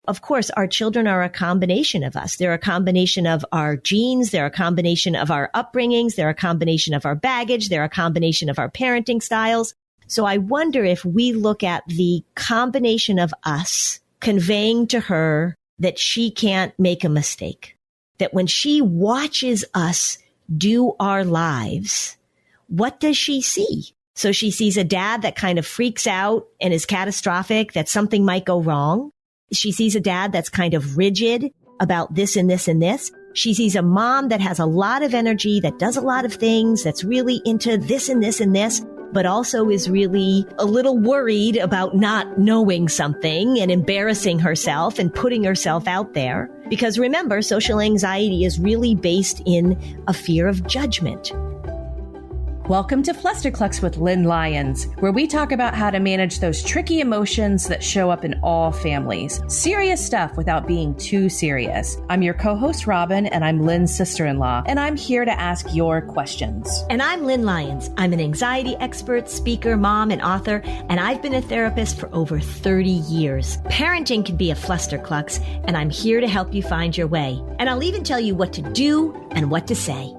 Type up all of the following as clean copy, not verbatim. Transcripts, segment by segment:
Of course, our children are a combination of us. They're a combination of our genes. They're a combination of our upbringings. They're a combination of our baggage. They're a combination of our parenting styles. So I wonder if we look at the combination of us conveying to her that she can't make a mistake, that when she watches us do our lives, what does she see? So she sees a dad that kind of freaks out and is catastrophic, that something might go wrong. She sees a dad that's kind of rigid about this and this and this. She sees a mom that has a lot of energy, that does a lot of things, that's really into this and this and this, but also is really a little worried about not knowing something and embarrassing herself and putting herself out there. Because remember, social anxiety is really based in a fear of judgment. Welcome to Flusterclux with Lynn Lyons, where we talk about how to manage those tricky emotions that show up in all families. Serious stuff without being too serious. I'm your co-host, Robin, and I'm Lynn's sister-in-law, and I'm here to ask your questions. And I'm Lynn Lyons. I'm an anxiety expert, speaker, mom, and author, and I've been a therapist for over 30 years. Parenting can be a flusterclux, and I'm here to help you find your way. And I'll even tell you what to do and what to say.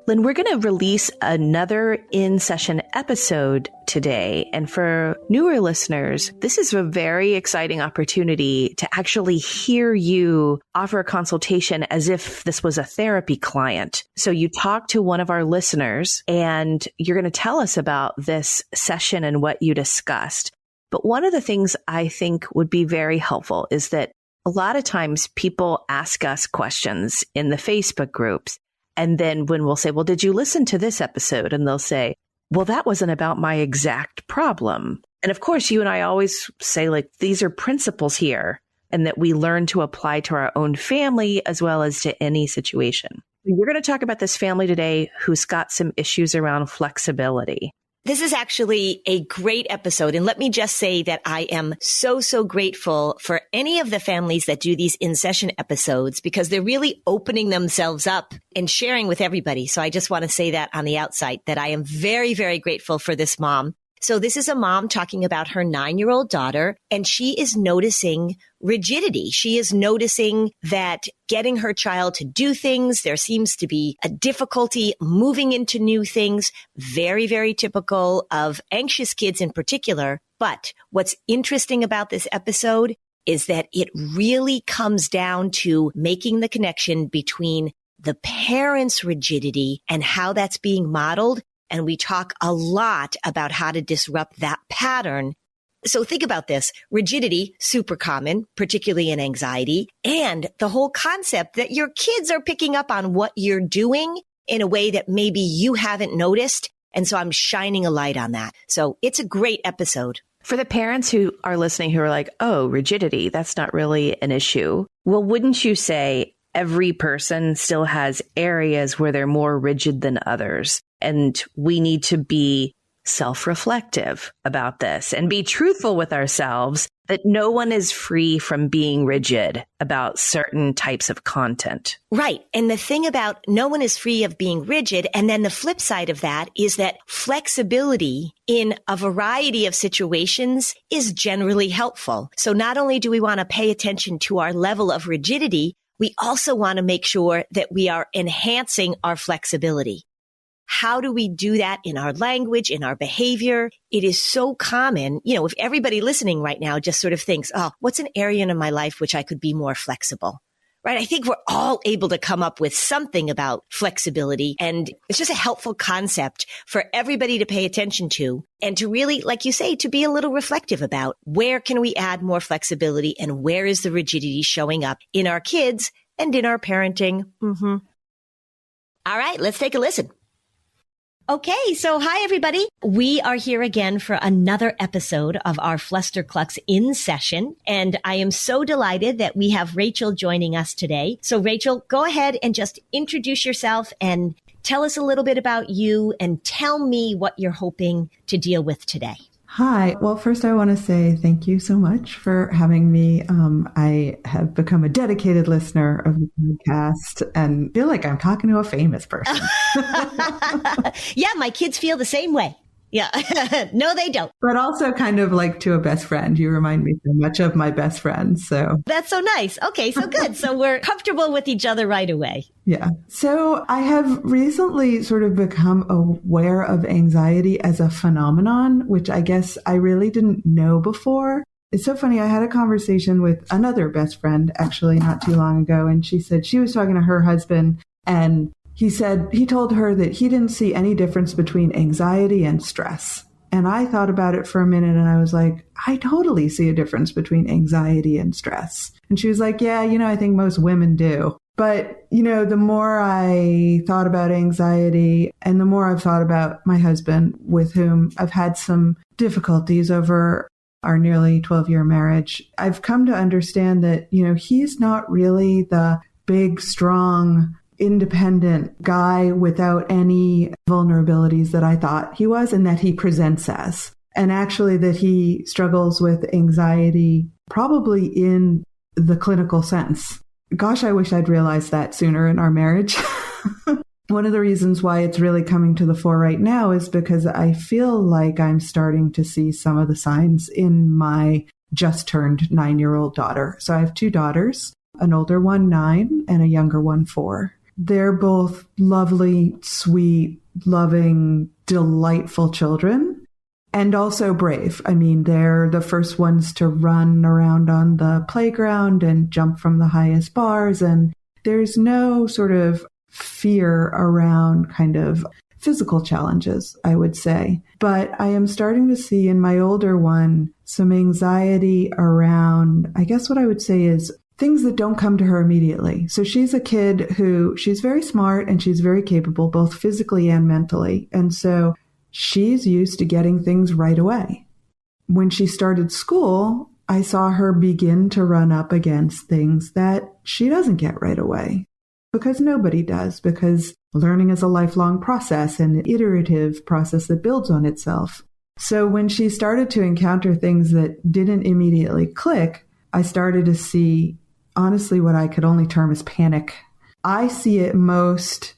Lynn, we're going to release another in-session episode today. And for newer listeners, this is a very exciting opportunity to actually hear you offer a consultation as if this was a therapy client. So you talk to one of our listeners and you're going to tell us about this session and what you discussed. But one of the things I think would be very helpful is that a lot of times people ask us questions in the Facebook groups. And then when we'll say, well, did you listen to this episode? And they'll say, well, that wasn't about my exact problem. And of course, you and I always say, like, these are principles here and that we learn to apply to our own family as well as to any situation. We're going to talk about this family today who's got some issues around flexibility. This is actually a great episode. And let me just say that I am so grateful for any of the families that do these in-session episodes because they're really opening themselves up and sharing with everybody. So I just want to say that on the outside that I am very grateful for this mom. So this is a mom talking about her 9-year-old daughter, and she is noticing rigidity. She is noticing that getting her child to do things, there seems to be a difficulty moving into new things, very typical of anxious kids in particular. But what's interesting about this episode is that it really comes down to making the connection between the parents' rigidity and how that's being modeled. And we talk a lot about how to disrupt that pattern. So think about this. Rigidity, super common, particularly in anxiety, and the whole concept that your kids are picking up on what you're doing in a way that maybe you haven't noticed. And so I'm shining a light on that. So it's a great episode. For the parents who are listening who are like, oh, rigidity, that's not really an issue. Well, wouldn't you say every person still has areas where they're more rigid than others? And we need to be self-reflective about this and be truthful with ourselves that no one is free from being rigid about certain types of content. Right. And the thing about no one is free of being rigid. And then the flip side of that is that flexibility in a variety of situations is generally helpful. So not only do we want to pay attention to our level of rigidity, we also want to make sure that we are enhancing our flexibility. How do we do that in our language, in our behavior? It is so common. You know, if everybody listening right now just sort of thinks, oh, what's an area in my life which I could be more flexible? Right? I think we're all able to come up with something about flexibility. And it's just a helpful concept for everybody to pay attention to and to really, like you say, to be a little reflective about where can we add more flexibility and where is the rigidity showing up in our kids and in our parenting. All right, let's take a listen. Okay, so hi, everybody. We are here again for another episode of our Flusterclux in session, and I am so delighted that we have Rachel joining us today. So Rachel, go ahead and just introduce yourself and tell us a little bit about you and tell me what you're hoping to deal with today. Hi. Well, first I want to say thank you so much for having me. I have become a dedicated listener of the podcast and feel like I'm talking to a famous person. Yeah, my kids feel the same way. Yeah. No, they don't. But also kind of like to a best friend. You remind me so much of my best friend. So that's so nice. Okay, so good. So we're comfortable with each other right away. Yeah. So I have recently sort of become aware of anxiety as a phenomenon, which I guess I really didn't know before. It's so funny. I had a conversation with another best friend actually not too long ago. And she said she was talking to her husband, and he said he told her that he didn't see any difference between anxiety and stress. And I thought about it for a minute and I was like, I totally see a difference between anxiety and stress. And she was like, yeah, I think most women do. But, the more I thought about anxiety and the more I've thought about my husband, with whom I've had some difficulties over our nearly 12-year marriage, I've come to understand that, he's not really the big, strong, independent guy without any vulnerabilities that I thought he was and that he presents as. And actually that he struggles with anxiety probably in the clinical sense. Gosh, I wish I'd realized that sooner in our marriage. One of the reasons why it's really coming to the fore right now is because I feel like I'm starting to see some of the signs in my just turned 9-year-old daughter. So I have 2 daughters, an older one, 9, and a younger one, 4. They're both lovely, sweet, loving, delightful children, and also brave. I mean, they're the first ones to run around on the playground and jump from the highest bars. And there's no sort of fear around kind of physical challenges, I would say. But I am starting to see in my older one some anxiety around, I guess what I would say is things that don't come to her immediately. So she's a kid she's very smart and she's very capable, both physically and mentally. And so she's used to getting things right away. When she started school, I saw her begin to run up against things that she doesn't get right away. Because nobody does, because learning is a lifelong process and an iterative process that builds on itself. So when she started to encounter things that didn't immediately click, I started to see, honestly, what I could only term as panic. I see it most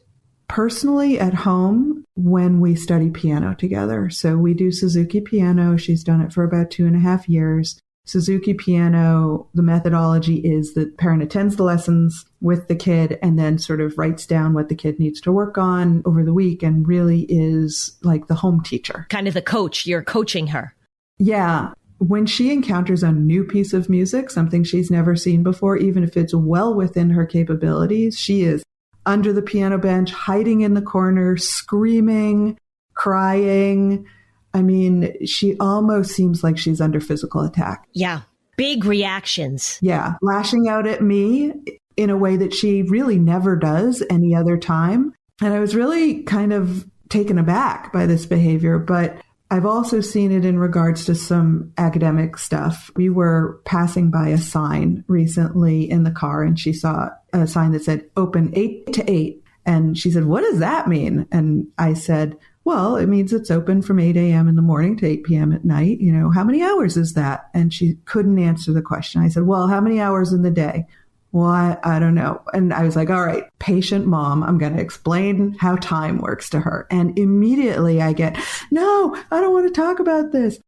personally at home when we study piano together. So we do Suzuki piano. She's done it for about 2.5 years. Suzuki piano, the methodology is that parent attends the lessons with the kid and then sort of writes down what the kid needs to work on over the week and really is like the home teacher. Kind of the coach. You're coaching her. Yeah. When she encounters a new piece of music, something she's never seen before, even if it's well within her capabilities, she is under the piano bench, hiding in the corner, screaming, crying. I mean, she almost seems like she's under physical attack. Yeah. Big reactions. Yeah. Lashing out at me in a way that she really never does any other time. And I was really kind of taken aback by this behavior, but I've also seen it in regards to some academic stuff. We were passing by a sign recently in the car and she saw a sign that said open 8 to 8. And she said, what does that mean? And I said, well, it means it's open from 8 a.m. in the morning to 8 p.m. at night. How many hours is that? And she couldn't answer the question. I said, well, how many hours in the day? Well, I don't know. And I was like, all right, patient mom, I'm going to explain how time works to her. And immediately I get, no, I don't want to talk about this.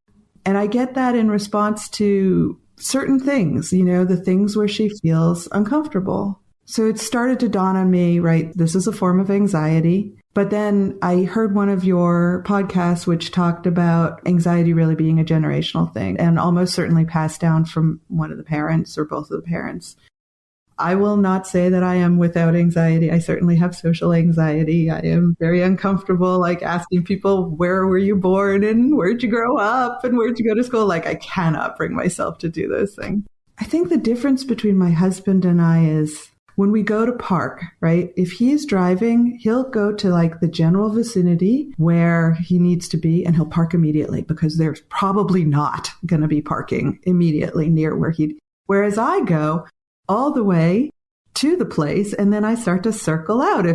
And I get that in response to certain things, the things where she feels uncomfortable. So it started to dawn on me, right, this is a form of anxiety. But then I heard one of your podcasts which talked about anxiety really being a generational thing and almost certainly passed down from one of the parents or both of the parents. I will not say that I am without anxiety. I certainly have social anxiety. I am very uncomfortable, like asking people, where were you born and where'd you grow up and where'd you go to school? Like I cannot bring myself to do those things. I think the difference between my husband and I is when we go to park, right? If he's driving, he'll go to like the general vicinity where he needs to be and he'll park immediately because there's probably not going to be parking immediately near whereas I go all the way to the place and then I start to circle out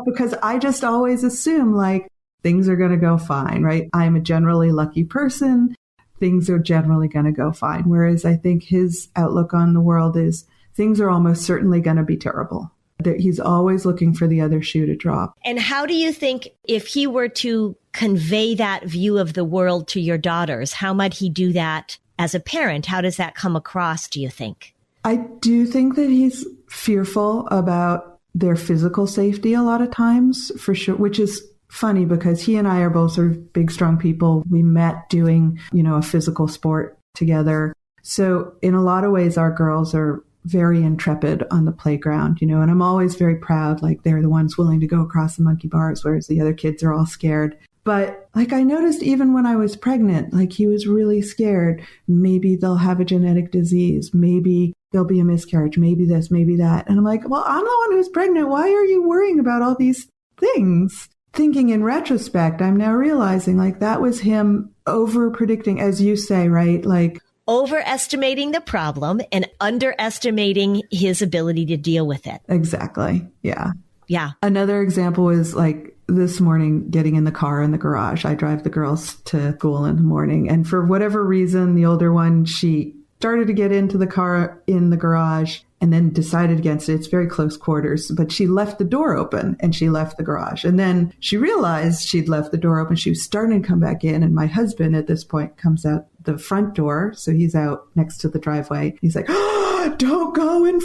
because I just always assume like things are going to go fine, right? I'm a generally lucky person. Things are generally going to go fine. Whereas I think his outlook on the world is things are almost certainly going to be terrible. That he's always looking for the other shoe to drop. And how do you think if he were to convey that view of the world to your daughters? How might he do that as a parent? How does that come across, do you think? I do think that he's fearful about their physical safety a lot of times, for sure, which is funny because he and I are both sort of big, strong people. We met doing, a physical sport together. So in a lot of ways, our girls are very intrepid on the playground, and I'm always very proud, like they're the ones willing to go across the monkey bars, whereas the other kids are all scared. But like I noticed even when I was pregnant, like he was really scared. Maybe they'll have a genetic disease. Maybe there'll be a miscarriage. Maybe this, maybe that. And I'm like, well, I'm the one who's pregnant. Why are you worrying about all these things? Thinking in retrospect, I'm now realizing like that was him over predicting, as you say, right? Like overestimating the problem and underestimating his ability to deal with it. Exactly. Yeah. Yeah. Another example is like this morning getting in the car in the garage. I drive the girls to school in the morning. And for whatever reason, the older one, she started to get into the car in the garage and then decided against it. It's very close quarters, but she left the door open and she left the garage. And then she realized she'd left the door open. She was starting to come back in. And my husband at this point comes out the front door. So he's out next to the driveway. He's like, oh, don't go in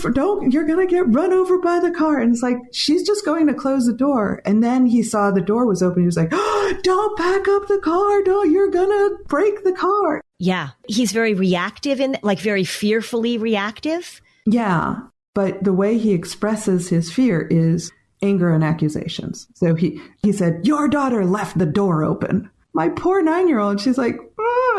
you're going to get run over by the car. And it's like, she's just going to close the door. And then he saw the door was open. He was like, oh, don't back up the car. You're going to break the car. Yeah. He's very reactive like very fearfully reactive. Yeah. But the way he expresses his fear is anger and accusations. So he said, your daughter left the door open. My poor 9-year-old, she's like,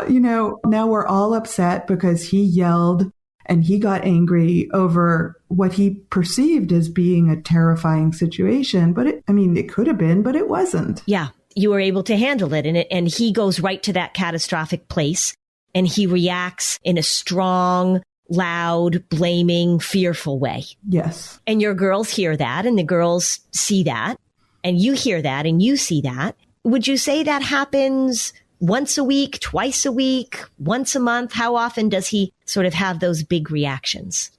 now we're all upset because he yelled and he got angry over what he perceived as being a terrifying situation. But it could have been, but it wasn't. Yeah. You were able to handle it. And he goes right to that catastrophic place and he reacts in a strong, loud, blaming, fearful way. Yes. And your girls hear that and the girls see that and you hear that and you see that. Would you say that happens once a week, twice a week, once a month? How often does he sort of have those big reactions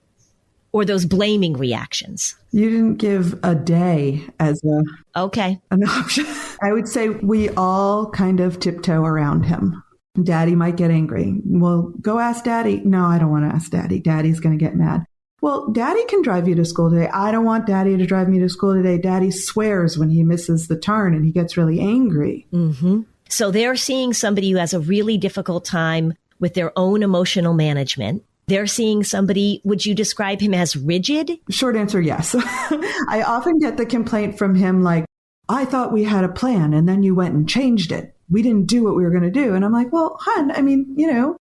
or those blaming reactions? You didn't give a day as an option. I would say we all kind of tiptoe around him. Daddy might get angry. Well, go ask Daddy. No, I don't want to ask Daddy. Daddy's going to get mad. Well, Daddy can drive you to school today. I don't want Daddy to drive me to school today. Daddy swears when he misses the turn and he gets really angry. Mm-hmm. So they're seeing somebody who has a really difficult time with their own emotional management. They're seeing somebody, would you describe him as rigid? Short answer, yes. I often get the complaint from him like, I thought we had a plan and then you went and changed it. We didn't do what we were going to do. And I'm like, well, hon,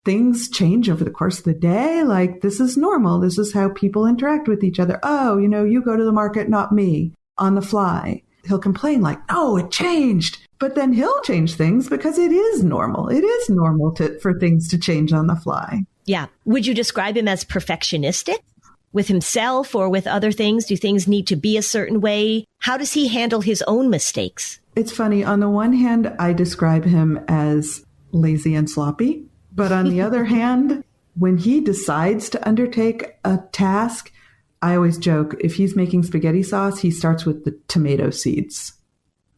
things change over the course of the day. Like, this is normal. This is how people interact with each other. Oh, you go to the market, not me, on the fly. He'll complain like, oh, it changed. But then he'll change things because it is normal. It is normal for things to change on the fly. Yeah. Would you describe him as perfectionistic with himself or with other things? Do things need to be a certain way? How does he handle his own mistakes? It's funny. On the one hand, I describe him as lazy and sloppy. But on the other hand, when he decides to undertake a task, I always joke, if he's making spaghetti sauce, he starts with the tomato seeds,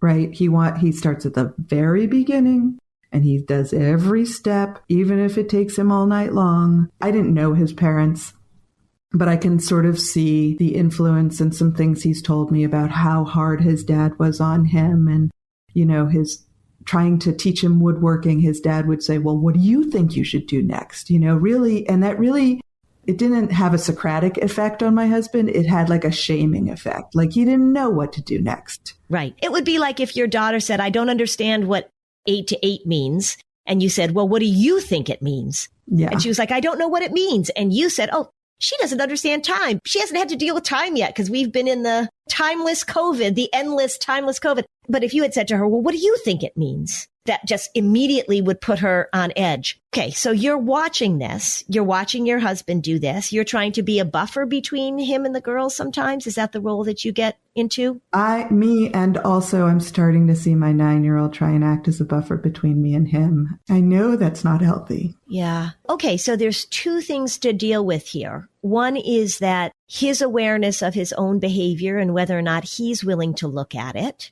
right? He starts at the very beginning and he does every step, even if it takes him all night long. I didn't know his parents, but I can sort of see the influence and some things he's told me about how hard his dad was on him and, his trying to teach him woodworking. His dad would say, well, what do you think you should do next? Really. And that really, it didn't have a Socratic effect on my husband. It had like a shaming effect. Like he didn't know what to do next. Right. It would be like if your daughter said, I don't understand what 8 to 8 means. And you said, well, what do you think it means? Yeah. And she was like, I don't know what it means. And you said, oh, she doesn't understand time. She hasn't had to deal with time yet because we've been in the timeless COVID, the endless timeless COVID. But if you had said to her, well, what do you think it means? That just immediately would put her on edge. Okay, so you're watching this. You're watching your husband do this. You're trying to be a buffer between him and the girls sometimes. Is that the role that you get into? And also I'm starting to see my 9-year-old try and act as a buffer between me and him. I know that's not healthy. Yeah. Okay, so there's 2 things to deal with here. One is that his awareness of his own behavior and whether or not he's willing to look at it.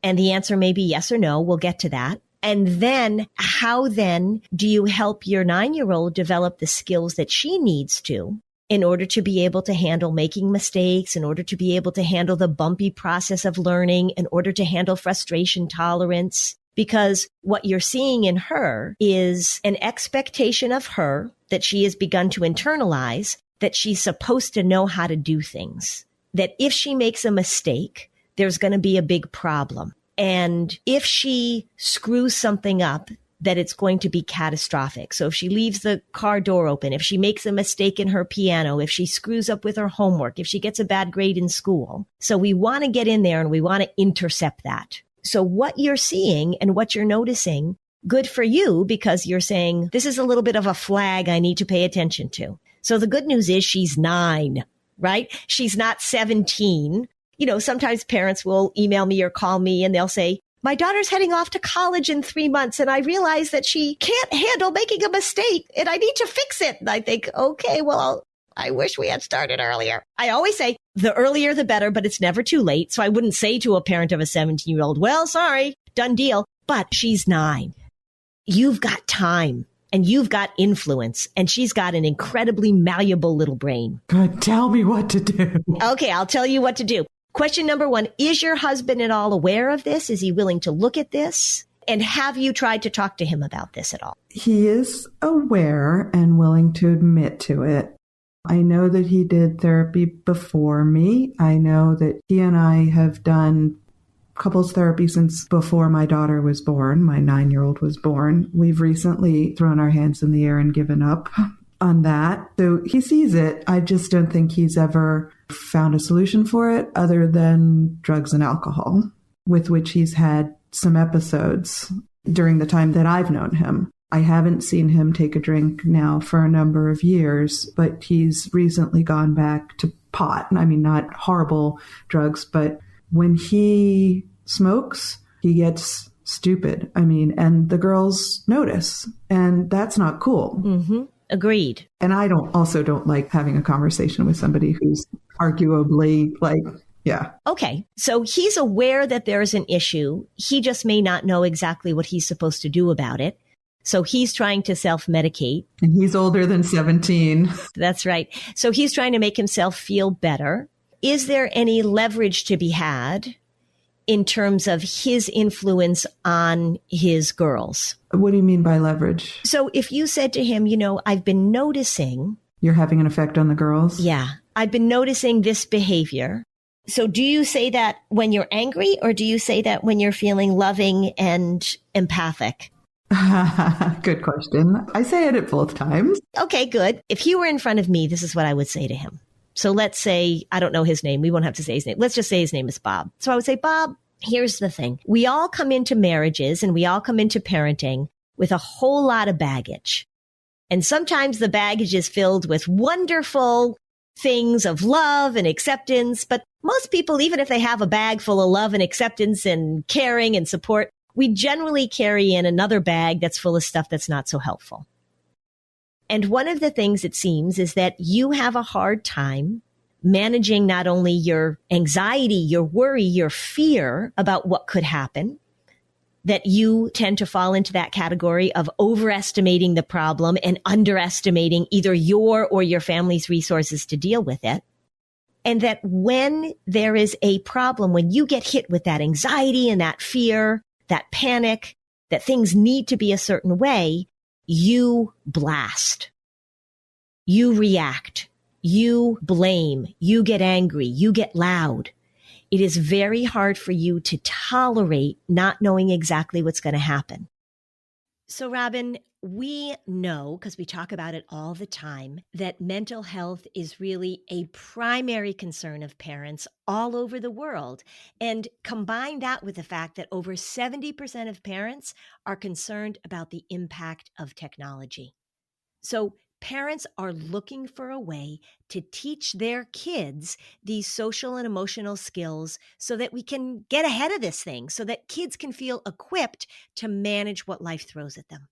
And the answer may be yes or no. We'll get to that. And then how then do you help your 9-year-old develop the skills that she needs to in order to be able to handle making mistakes, in order to be able to handle the bumpy process of learning, in order to handle frustration tolerance? Because what you're seeing in her is an expectation of her that she has begun to internalize, that she's supposed to know how to do things. That if she makes a mistake, there's going to be a big problem. And if she screws something up, that it's going to be catastrophic. So if she leaves the car door open, if she makes a mistake in her piano, if she screws up with her homework, if she gets a bad grade in school. So we want to get in there and we want to intercept that. So what you're seeing and what you're noticing, good for you, because you're saying, this is a little bit of a flag I need to pay attention to. So the good news is she's 9, right? She's not 17. You know, sometimes parents will email me or call me and they'll say, my daughter's heading off to college in 3 months and I realize that she can't handle making a mistake and I need to fix it. And I think, okay, well, I wish we had started earlier. I always say the earlier the better, but it's never too late. So I wouldn't say to a parent of a 17-year-old, well, sorry, done deal. But she's 9. You've got time and you've got influence and she's got an incredibly malleable little brain. God, tell me what to do. Okay, I'll tell you what to do. Question number 1, is your husband at all aware of this? Is he willing to look at this? And have you tried to talk to him about this at all? He is aware and willing to admit to it. I know that he did therapy before me. I know that he and I have done couples therapy since before my daughter was born. My 9-year-old was born. We've recently thrown our hands in the air and given up on that. So he sees it. I just don't think he's ever found a solution for it other than drugs and alcohol, with which he's had some episodes during the time that I've known him. I haven't seen him take a drink now for a number of years, but he's recently gone back to pot. I mean, not horrible drugs, but when he smokes, he gets stupid. I mean, and the girls notice, and that's not cool. Mm-hmm. Agreed. And I also don't like having a conversation with somebody who's arguably yeah. Okay. So he's aware that there's an issue. He just may not know exactly what he's supposed to do about it. So he's trying to self-medicate. And he's older than 17. That's right. So he's trying to make himself feel better. Is there any leverage to be had in terms of his influence on his girls? What do you mean by leverage? So if you said to him, I've been noticing. You're having an effect on the girls? Yeah. I've been noticing this behavior. So do you say that when you're angry or do you say that when you're feeling loving and empathic? Good question. I say it at both times. Okay, good. If he were in front of me, this is what I would say to him. So let's say, I don't know his name. We won't have to say his name. Let's just say his name is Bob. So I would say, Bob, here's the thing. We all come into marriages and we all come into parenting with a whole lot of baggage. And sometimes the baggage is filled with wonderful things of love and acceptance. But most people, even if they have a bag full of love and acceptance and caring and support, we generally carry in another bag that's full of stuff that's not so helpful. And one of the things it seems is that you have a hard time managing not only your anxiety, your worry, your fear about what could happen, that you tend to fall into that category of overestimating the problem and underestimating either your or your family's resources to deal with it. And that when there is a problem, when you get hit with that anxiety and that fear, that panic, that things need to be a certain way, you blast, you react, you blame, you get angry, you get loud. It is very hard for you to tolerate not knowing exactly what's going to happen. So, Robin, we know, because we talk about it all the time, that mental health is really a primary concern of parents all over the world. And combine that with the fact that over 70% of parents are concerned about the impact of technology. So parents are looking for a way to teach their kids these social and emotional skills so that we can get ahead of this thing, so that kids can feel equipped to manage what life throws at them.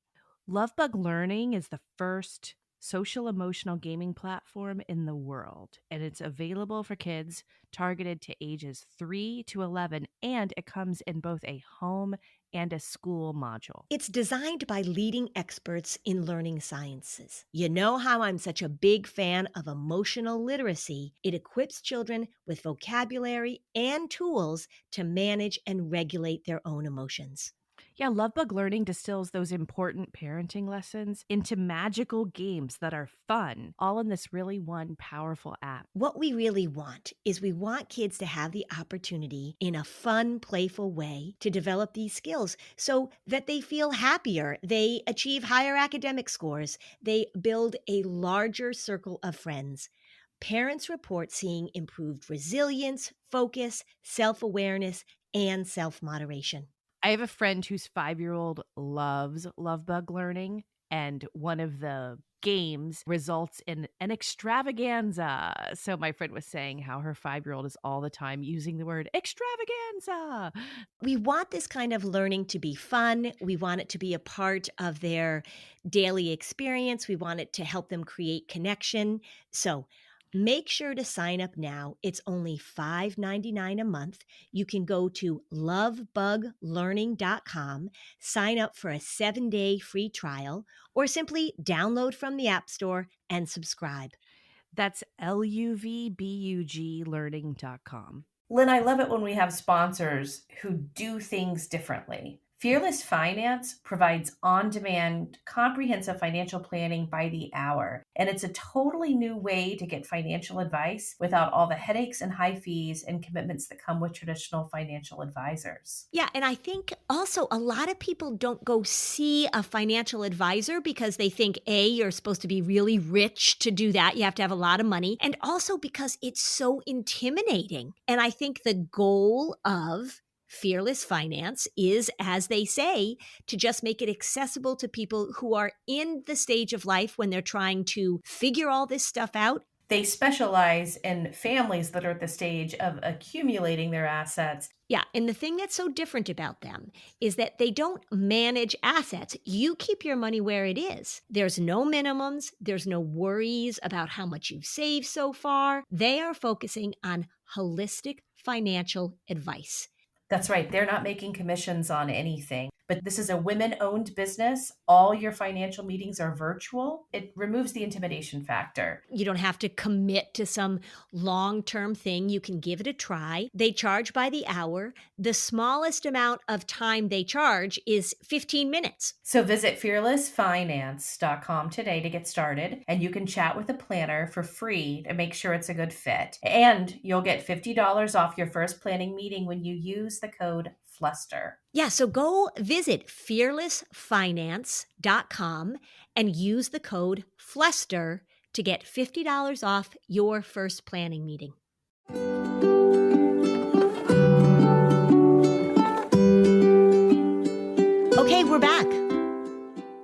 Lovebug Learning is the first social emotional gaming platform in the world. And it's available for kids targeted to ages 3 to 11. And it comes in both a home and a school module. It's designed by leading experts in learning sciences. You know how I'm such a big fan of emotional literacy. It equips children with vocabulary and tools to manage and regulate their own emotions. Yeah, Lovebug Learning distills those important parenting lessons into magical games that are fun, all in this really one powerful app. What we really want is we want kids to have the opportunity in a fun, playful way to develop these skills so that they feel happier, they achieve higher academic scores, they build a larger circle of friends. Parents report seeing improved resilience, focus, self-awareness, and self-moderation. I have a friend whose 5-year-old loves Lovebug Learning, and one of the games results in an extravaganza. So my friend was saying how her 5-year-old is all the time using the word extravaganza. We want this kind of learning to be fun. We want it to be a part of their daily experience. We want it to help them create connection. So make sure to sign up now. It's only $5.99 a month. You can go to lovebuglearning.com, sign up for a 7-day free trial, or simply download from the App Store and subscribe. That's LUVBUG learning.com. Lynn, I love it when we have sponsors who do things differently. Fearless Finance provides on-demand, comprehensive financial planning by the hour, and it's a totally new way to get financial advice without all the headaches and high fees and commitments that come with traditional financial advisors. Yeah, and I think also a lot of people don't go see a financial advisor because they think, A, you're supposed to be really rich to do that. You have to have a lot of money. And also because it's so intimidating. And I think the goal of Fearless Finance is, as they say, to just make it accessible to people who are in the stage of life when they're trying to figure all this stuff out. They specialize in families that are at the stage of accumulating their assets. Yeah, and the thing that's so different about them is that they don't manage assets. You keep your money where it is. There's no minimums. There's no worries about how much you've saved so far. They are focusing on holistic financial advice. That's right. They're not making commissions on anything. But this is a women-owned business. All your financial meetings are virtual. It removes the intimidation factor. You don't have to commit to some long-term thing. You can give it a try. They charge by the hour. The smallest amount of time they charge is 15 minutes. So visit fearlessfinance.com today to get started, and you can chat with a planner for free to make sure it's a good fit. And you'll get $50 off your first planning meeting when you use the code FLUSTER. Yeah, so go visit fearlessfinance.com and use the code FLUSTER to get $50 off your first planning meeting. Okay, we're back.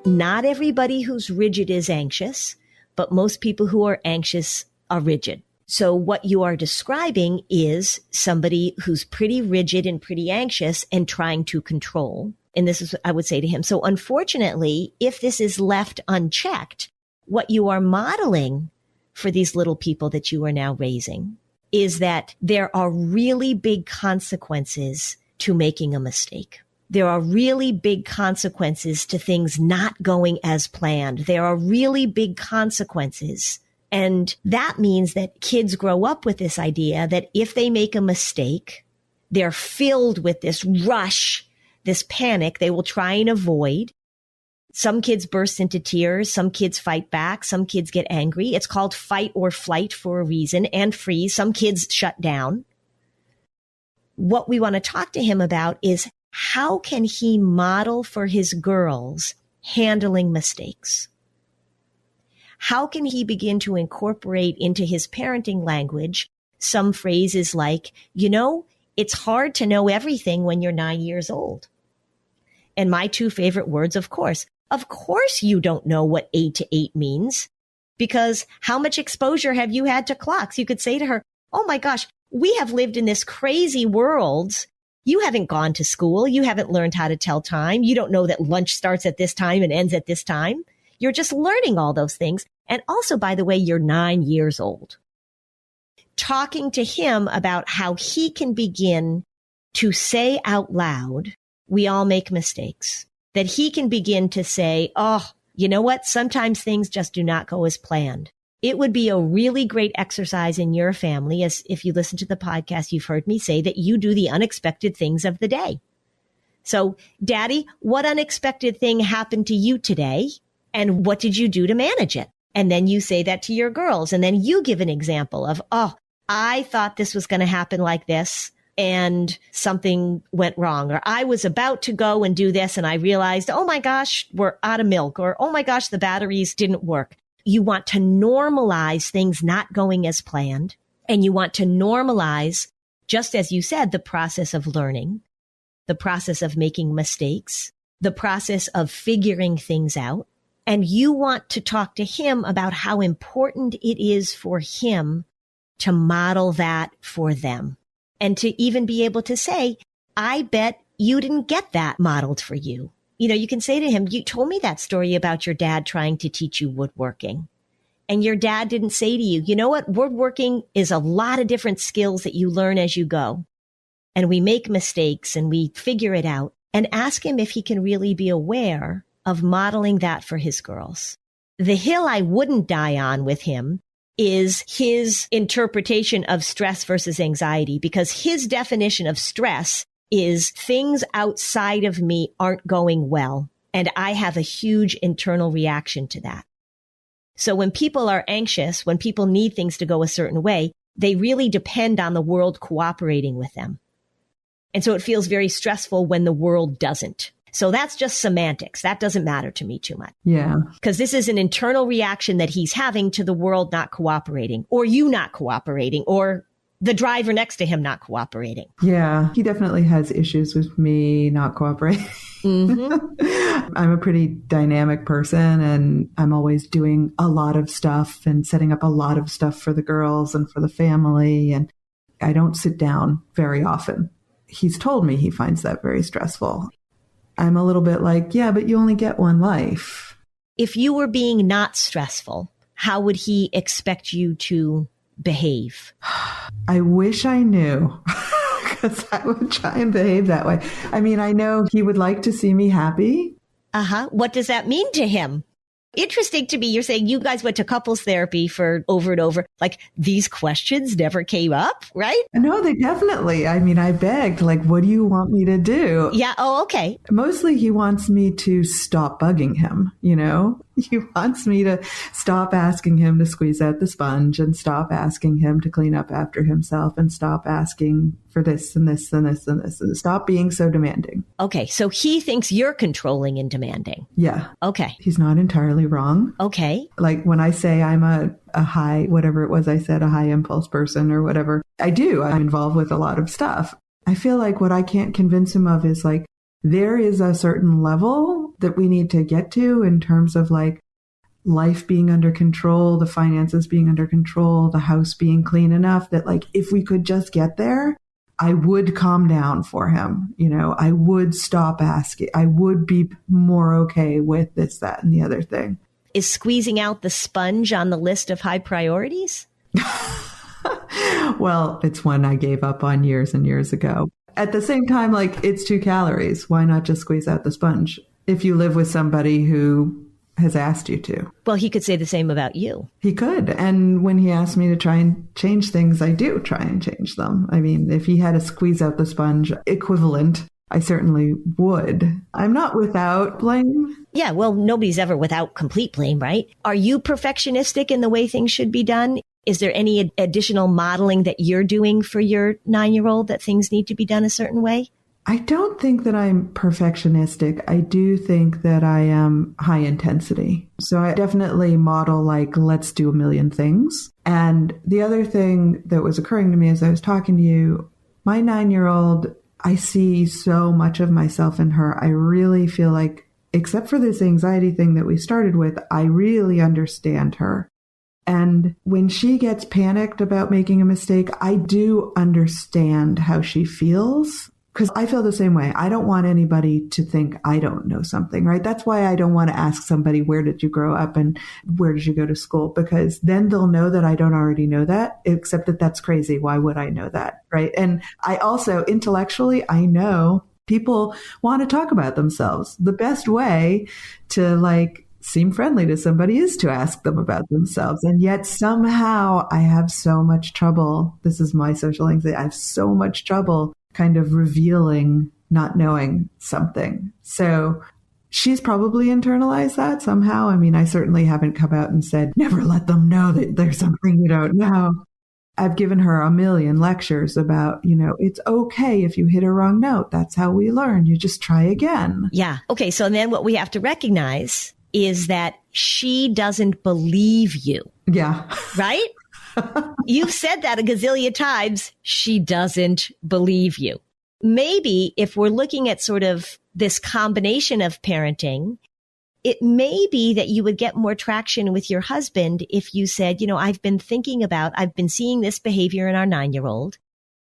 Not everybody who's rigid is anxious, but most people who are anxious are rigid. So what you are describing is somebody who's pretty rigid and pretty anxious and trying to control. And this is what I would say to him. So unfortunately, if this is left unchecked, what you are modeling for these little people that you are now raising is that there are really big consequences to making a mistake. There are really big consequences to things not going as planned. There are really big consequences. And that means that kids grow up with this idea that if they make a mistake, they're filled with this rush, this panic they will try and avoid. Some kids burst into tears. Some kids fight back. Some kids get angry. It's called fight or flight for a reason, and freeze. Some kids shut down. What we want to talk to him about is how can he model for his girls handling mistakes? How can he begin to incorporate into his parenting language some phrases like, you know, it's hard to know everything when you're 9 years old. And my two favorite words, of course you don't know what 8 to 8 means, because how much exposure have you had to clocks? You could say to her, oh my gosh, we have lived in this crazy world. You haven't gone to school. You haven't learned how to tell time. You don't know that lunch starts at this time and ends at this time. You're just learning all those things. And also, by the way, you're 9 years old. Talking to him about how he can begin to say out loud, we all make mistakes. That he can begin to say, oh, you know what? Sometimes things just do not go as planned. It would be a really great exercise in your family, as if you listen to the podcast, you've heard me say that you do the unexpected things of the day. So, Daddy, what unexpected thing happened to you today? And what did you do to manage it? And then you say that to your girls. And then you give an example of, oh, I thought this was going to happen like this, and something went wrong. Or I was about to go and do this, and I realized, oh my gosh, we're out of milk. Or, oh my gosh, the batteries didn't work. You want to normalize things not going as planned. And you want to normalize, just as you said, the process of learning, the process of making mistakes, the process of figuring things out. And you want to talk to him about how important it is for him to model that for them. And to even be able to say, I bet you didn't get that modeled for you. You know, you can say to him, you told me that story about your dad trying to teach you woodworking. And your dad didn't say to you, you know what? Woodworking is a lot of different skills that you learn as you go. And we make mistakes and we figure it out. And ask him if he can really be aware of modeling that for his girls. The hill I wouldn't die on with him is his interpretation of stress versus anxiety, because his definition of stress is things outside of me aren't going well. And I have a huge internal reaction to that. So when people are anxious, when people need things to go a certain way, they really depend on the world cooperating with them. And so it feels very stressful when the world doesn't. So that's just semantics. That doesn't matter to me too much. Yeah. Because this is an internal reaction that he's having to the world not cooperating, or you not cooperating, or the driver next to him not cooperating. Yeah. He definitely has issues with me not cooperating. Mm-hmm. I'm a pretty dynamic person, and I'm always doing a lot of stuff and setting up a lot of stuff for the girls and for the family. And I don't sit down very often. He's told me he finds that very stressful. I'm a little bit like, yeah, but you only get one life. If you were being not stressful, how would he expect you to behave? I wish I knew, because I would try and behave that way. I mean, I know he would like to see me happy. What does that mean to him? Interesting to me. You're saying you guys went to couples therapy for over and over. Like, these questions never came up, right? No, they definitely. I mean, I begged, like, what do you want me to do? Yeah. Oh, okay. Mostly he wants me to stop bugging him, you know? He wants me to stop asking him to squeeze out the sponge, and stop asking him to clean up after himself, and stop asking for this and this and this and this, and stop being so demanding. Okay. So he thinks you're controlling and demanding. Yeah. Okay. He's not entirely wrong. Okay. Like when I say I'm a high, whatever it was I said, a high impulse person or whatever, I do. I'm involved with a lot of stuff. I feel like what I can't convince him of is like, there is a certain level that we need to get to in terms of like life being under control, the finances being under control, the house being clean enough that like, if we could just get there, I would calm down for him. You know, I would stop asking. I would be more okay with this, that, and the other thing. Is squeezing out the sponge on the list of high priorities? Well, it's one I gave up on years and years ago. At the same time, like, it's 2 calories. Why not just squeeze out the sponge? If you live with somebody who has asked you to. Well, he could say the same about you. He could. And when he asked me to try and change things, I do try and change them. I mean, if he had a squeeze out the sponge equivalent, I certainly would. I'm not without blame. Yeah, well, nobody's ever without complete blame, right? Are you perfectionistic in the way things should be done? Is there any additional modeling that you're doing for your 9-year-old that things need to be done a certain way? I don't think that I'm perfectionistic. I do think that I am high intensity. So I definitely model like, let's do a million things. And the other thing that was occurring to me as I was talking to you, my 9-year-old, I see so much of myself in her. I really feel like, except for this anxiety thing that we started with, I really understand her. And when she gets panicked about making a mistake, I do understand how she feels, Because I feel the same way. I don't want anybody to think I don't know something, right? That's why I don't want to ask somebody, where did you grow up and where did you go to school? Because then they'll know that I don't already know that, except that that's crazy. Why would I know that, right? And I also, intellectually, I know people want to talk about themselves. The best way to seem friendly to somebody is to ask them about themselves. And yet somehow I have so much trouble. This is my social anxiety. I have so much trouble kind of revealing not knowing something. So she's probably internalized that somehow. I mean, I certainly haven't come out and said, never let them know that there's something you don't know. I've given her a million lectures about, it's okay if you hit a wrong note. That's how we learn. You just try again. Yeah. Okay. So then what we have to recognize is that she doesn't believe you. Yeah. Right? You've said that a gazillion times. She doesn't believe you. Maybe if we're looking at sort of this combination of parenting, it may be that you would get more traction with your husband if you said, I've been seeing this behavior in our 9-year-old,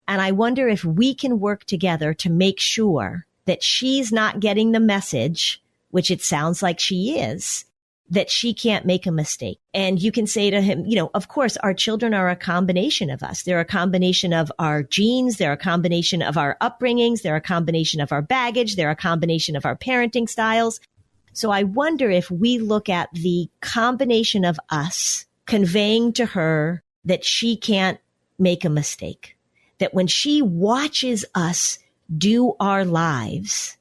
and I wonder if we can work together to make sure that she's not getting the message, which it sounds like she is, that she can't make a mistake. And you can say to him, of course, our children are a combination of us. They're a combination of our genes. They're a combination of our upbringings. They're a combination of our baggage. They're a combination of our parenting styles. So I wonder if we look at the combination of us conveying to her that she can't make a mistake, that when she watches us do our lives,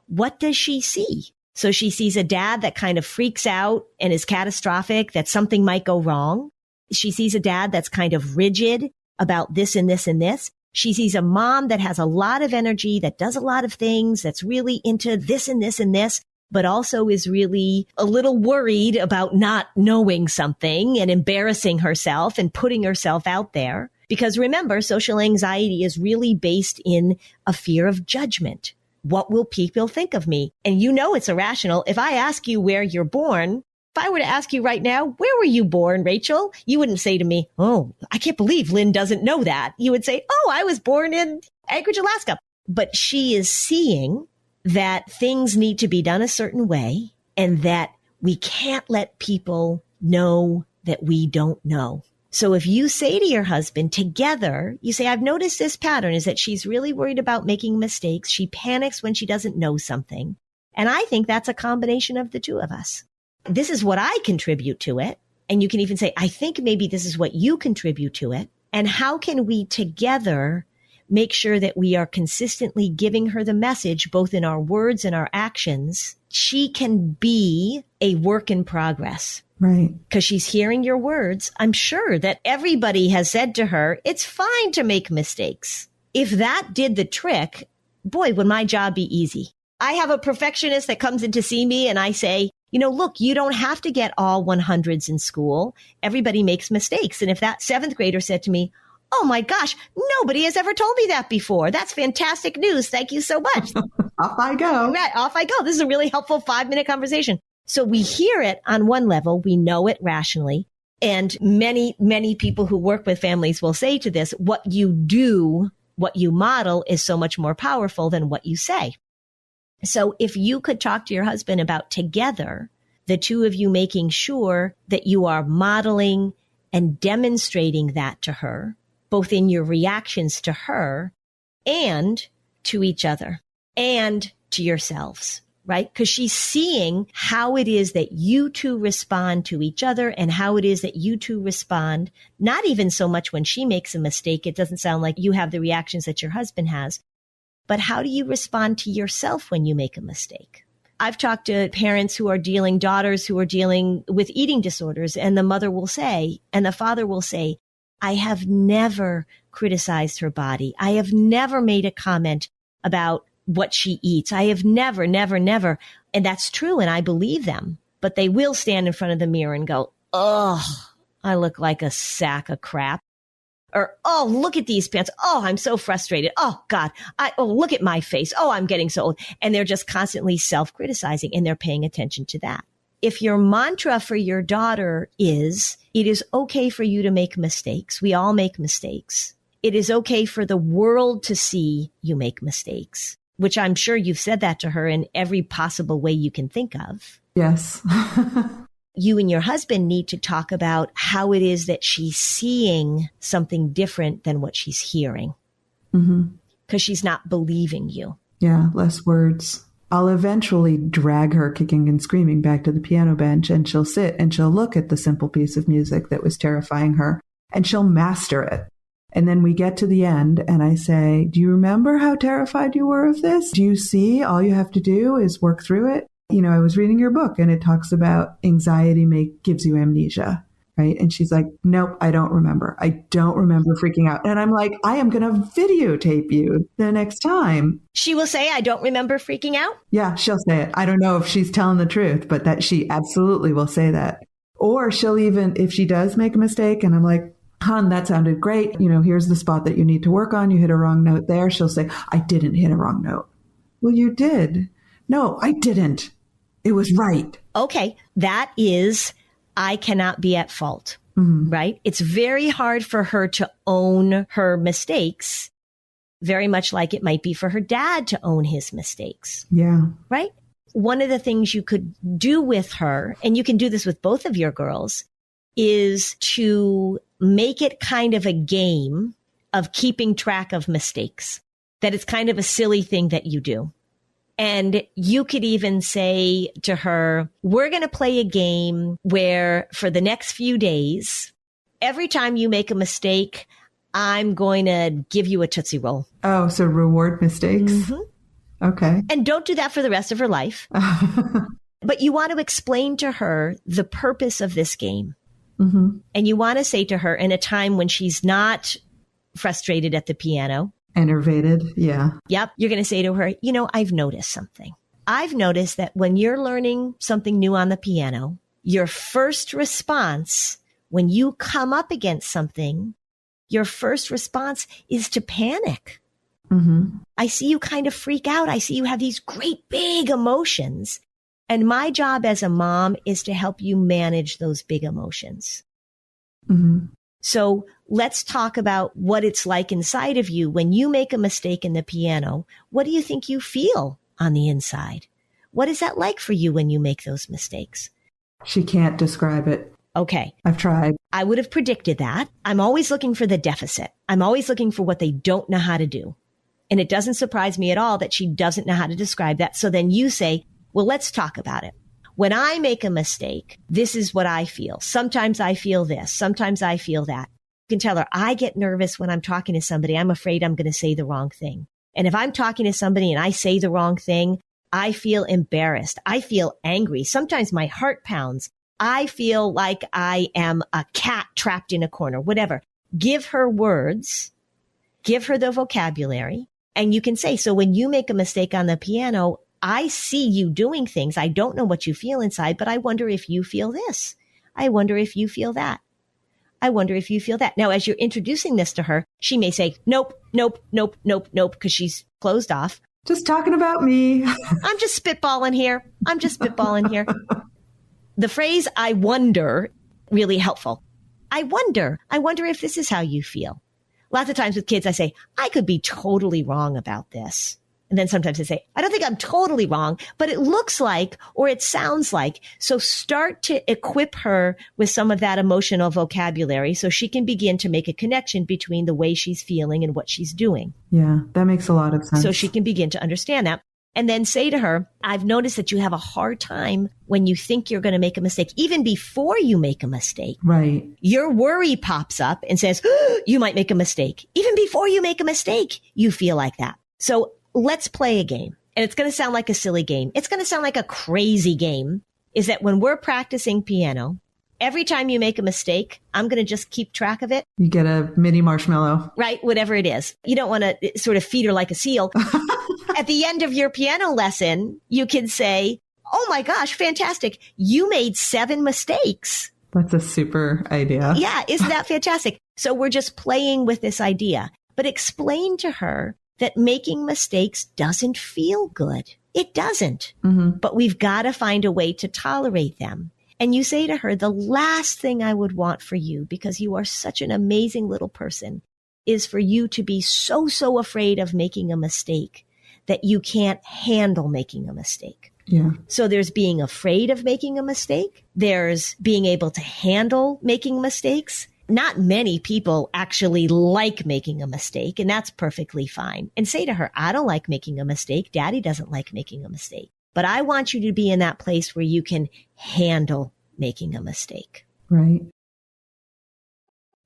what does she see? So she sees a dad that kind of freaks out and is catastrophic, that something might go wrong. She sees a dad that's kind of rigid about this and this and this. She sees a mom that has a lot of energy, that does a lot of things, that's really into this and this and this, but also is really a little worried about not knowing something and embarrassing herself and putting herself out there. Because remember, social anxiety is really based in a fear of judgment. What will people think of me? And it's irrational. If I ask you where you're born, if I were to ask you right now, where were you born, Rachel? You wouldn't say to me, oh, I can't believe Lynn doesn't know that. You would say, oh, I was born in Anchorage, Alaska. But she is seeing that things need to be done a certain way and that we can't let people know that we don't know. So if you say to your husband together, you say, I've noticed this pattern is that she's really worried about making mistakes. She panics when she doesn't know something. And I think that's a combination of the two of us. This is what I contribute to it. And you can even say, I think maybe this is what you contribute to it. And how can we together make sure that we are consistently giving her the message, both in our words and our actions? She can be a work in progress. Right. Because she's hearing your words. I'm sure that everybody has said to her, it's fine to make mistakes. If that did the trick, boy, would my job be easy. I have a perfectionist that comes in to see me and I say, look, you don't have to get all 100s in school. Everybody makes mistakes. And if that 7th grader said to me, oh my gosh, nobody has ever told me that before. That's fantastic news. Thank you so much. Off I go. Right, off I go. This is a really helpful 5-minute conversation. So we hear it on one level. We know it rationally. And many, many people who work with families will say to this, what you do, what you model is so much more powerful than what you say. So if you could talk to your husband about together, the two of you making sure that you are modeling and demonstrating that to her, both in your reactions to her and to each other and to yourselves. Right? Because she's seeing how it is that you two respond to each other and how it is that you two respond, not even so much when she makes a mistake. It doesn't sound like you have the reactions that your husband has, but how do you respond to yourself when you make a mistake? I've talked to parents daughters who are dealing with eating disorders, and the mother will say, and the father will say, I have never criticized her body. I have never made a comment about what she eats. I have never. And that's true. And I believe them, but they will stand in front of the mirror and go, oh, I look like a sack of crap. Or, oh, look at these pants. Oh, I'm so frustrated. Oh God. Look at my face. Oh, I'm getting so old. And they're just constantly self-criticizing and they're paying attention to that. If your mantra for your daughter is, it is okay for you to make mistakes. We all make mistakes. it is okay for the world to see you make mistakes, which I'm sure you've said that to her in every possible way you can think of. Yes. You and your husband need to talk about how it is that she's seeing something different than what she's hearing. Because she's not believing you. Yeah, less words. I'll eventually drag her kicking and screaming back to the piano bench, and she'll sit and she'll look at the simple piece of music that was terrifying her, and she'll master it. And then we get to the end and I say, do you remember how terrified you were of this? Do you see all you have to do is work through it? You know, I was reading your book and it talks about anxiety gives you amnesia, right? And she's like, nope, I don't remember. I don't remember freaking out. And I'm like, I am going to videotape you the next time. She will say, I don't remember freaking out? Yeah, she'll say it. I don't know if she's telling the truth, but that she absolutely will say that. Or she'll even, if she does make a mistake and I'm like, hon, that sounded great. You know, here's the spot that you need to work on. You hit a wrong note there. She'll say, I didn't hit a wrong note. Well, you did. No, I didn't. It was right. Okay. That is, I cannot be at fault, right? It's very hard for her to own her mistakes, very much like it might be for her dad to own his mistakes. Yeah. Right? One of the things you could do with her, and you can do this with both of your girls, is to make it kind of a game of keeping track of mistakes, that it's kind of a silly thing that you do. And you could even say to her, we're going to play a game where for the next few days, every time you make a mistake, I'm going to give you a Tootsie Roll. Oh, so reward mistakes? Okay. And don't do that for the rest of her life. But you want to explain to her the purpose of this game. And you want to say to her in a time when she's not frustrated at the piano. Enervated. Yeah. Yep. You're going to say to her, you know, I've noticed something. I've noticed that when you're learning something new on the piano, your first response when you come up against something, your first response is to panic. I see you kind of freak out. I see you have these great big emotions. And my job as a mom is to help you manage those big emotions. So let's talk about what it's like inside of you. When you make a mistake in the piano, what do you think you feel on the inside? What is that like for you when you make those mistakes? She can't describe it. Okay. I've tried. I would have predicted that. I'm always looking for the deficit. I'm always looking for what they don't know how to do. And it doesn't surprise me at all that she doesn't know how to describe that. So then you say, well, let's talk about it. When I make a mistake, this is what I feel. Sometimes I feel this. Sometimes I feel that. You can tell her, I get nervous when I'm talking to somebody. I'm afraid I'm going to say the wrong thing. And if I'm talking to somebody and I say the wrong thing, I feel embarrassed. I feel angry. Sometimes my heart pounds. I feel like I am a cat trapped in a corner, whatever. Give her words. Give her the vocabulary. And you can say, so when you make a mistake on the piano, I see you doing things. I don't know what you feel inside, but I wonder if you feel this. I wonder if you feel that. I wonder if you feel that. Now, as you're introducing this to her, she may say, nope, nope, nope, nope, nope, because she's closed off. Just talking about me. I'm just spitballing here. I'm just spitballing here. The phrase, I wonder, really helpful. I wonder if this is how you feel. Lots of times with kids, I say, I could be totally wrong about this. And then sometimes I say, I don't think I'm totally wrong, but it looks like, or it sounds like. So start to equip her with some of that emotional vocabulary so she can begin to make a connection between the way she's feeling and what she's doing. Yeah, that makes a lot of sense. So she can begin to understand that. And then say to her, I've noticed that you have a hard time when you think you're going to make a mistake, even before you make a mistake. Right. Your worry pops up and says, you might make a mistake. Even before you make a mistake, you feel like that. So let's play a game. And it's going to sound like a silly game. It's going to sound like a crazy game. Is that when we're practicing piano, every time you make a mistake, I'm going to just keep track of it. You get a mini marshmallow. Right. Whatever it is. You don't want to sort of feed her like a seal. At the end of your piano lesson, you can say, oh my gosh, fantastic. You made 7 mistakes. That's a super idea. Yeah. Isn't that fantastic? So we're just playing with this idea, but explain to her that making mistakes doesn't feel good. It doesn't, but we've got to find a way to tolerate them. And you say to her, the last thing I would want for you, because you are such an amazing little person, is for you to be so afraid of making a mistake that you can't handle making a mistake. Yeah. So there's being afraid of making a mistake. There's being able to handle making mistakes. Not many people actually like making a mistake, and that's perfectly fine. And say to her, I don't like making a mistake. Daddy doesn't like making a mistake. But I want you to be in that place where you can handle making a mistake. Right.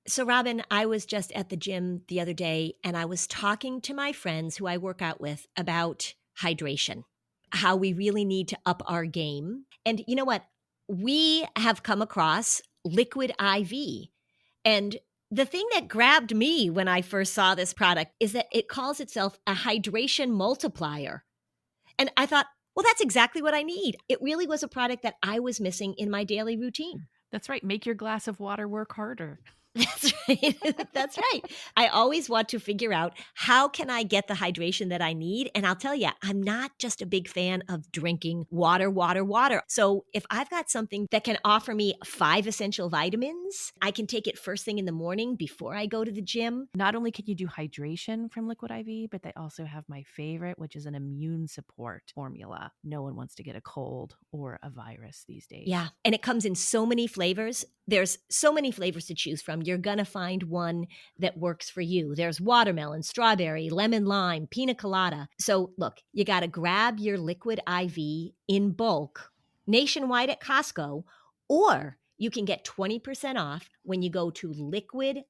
So, Robin, I was just at the gym the other day, and I was talking to my friends who I work out with about hydration, how we really need to up our game. And you know what? We have come across Liquid IV. And the thing that grabbed me when I first saw this product is that it calls itself a hydration multiplier. And I thought, well, that's exactly what I need. It really was a product that I was missing in my daily routine. That's right. Make your glass of water work harder. That's right. That's right. I always want to figure out how can I get the hydration that I need? And I'll tell you, I'm not just a big fan of drinking water. So if I've got something that can offer me 5 essential vitamins, I can take it first thing in the morning before I go to the gym. Not only can you do hydration from Liquid IV, but they also have my favorite, which is an immune support formula. No one wants to get a cold or a virus these days. Yeah. And it comes in so many flavors. There's so many flavors to choose from. You're going to find one that works for you. There's watermelon, strawberry, lemon, lime, pina colada. So look, you got to grab your Liquid IV in bulk nationwide at Costco, or you can get 20% off when you go to liquidiv.com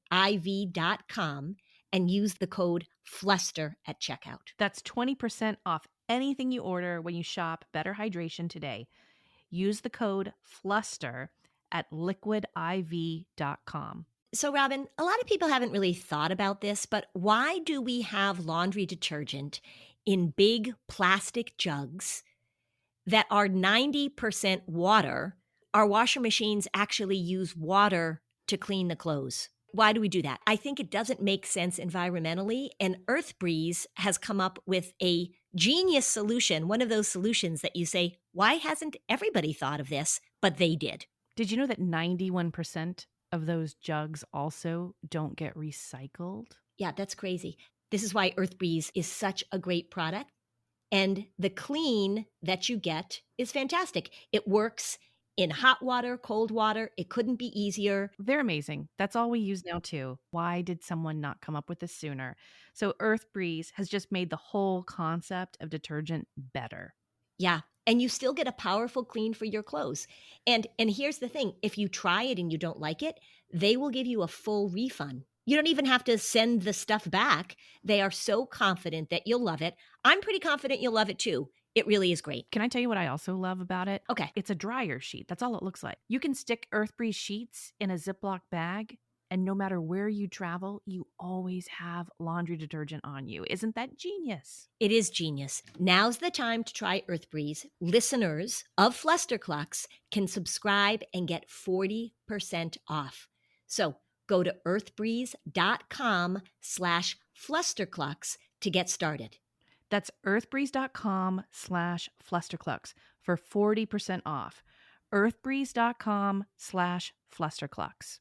and use the code FLUSTER at checkout. That's 20% off anything you order when you shop Better Hydration today. Use the code FLUSTER at liquidiv.com. So, Robin, a lot of people haven't really thought about this, but why do we have laundry detergent in big plastic jugs that are 90% water? Our washer machines actually use water to clean the clothes. Why do we do that? I think it doesn't make sense environmentally, and EarthBreeze has come up with a genius solution, one of those solutions that you say, why hasn't everybody thought of this? But they did. Did you know that 91% of those jugs also don't get recycled? Yeah, that's crazy. This is why EarthBreeze is such a great product. And the clean that you get is fantastic. It works in hot water, cold water. It couldn't be easier. They're amazing. That's all we use now too. Why did someone not come up with this sooner? So EarthBreeze has just made the whole concept of detergent better. Yeah. And you still get a powerful clean for your clothes. And here's the thing. If you try it and you don't like it, they will give you a full refund. You don't even have to send the stuff back. They are so confident that you'll love it. I'm pretty confident you'll love it too. It really is great. Can I tell you what I also love about it? Okay. It's a dryer sheet. That's all it looks like. You can stick EarthBreeze sheets in a Ziploc bag, and no matter where you travel, you always have laundry detergent on you. Isn't that genius? It is genius. Now's the time to try EarthBreeze. Listeners of Flusterclux can subscribe and get 40% off. So go to earthbreeze.com/Flusterclux to get started. That's earthbreeze.com/Flusterclux for 40% off. earthbreeze.com/Flusterclux.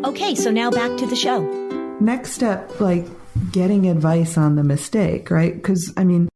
Okay, so now back to the show. Next step, like getting advice on the mistake, right? Because, I mean,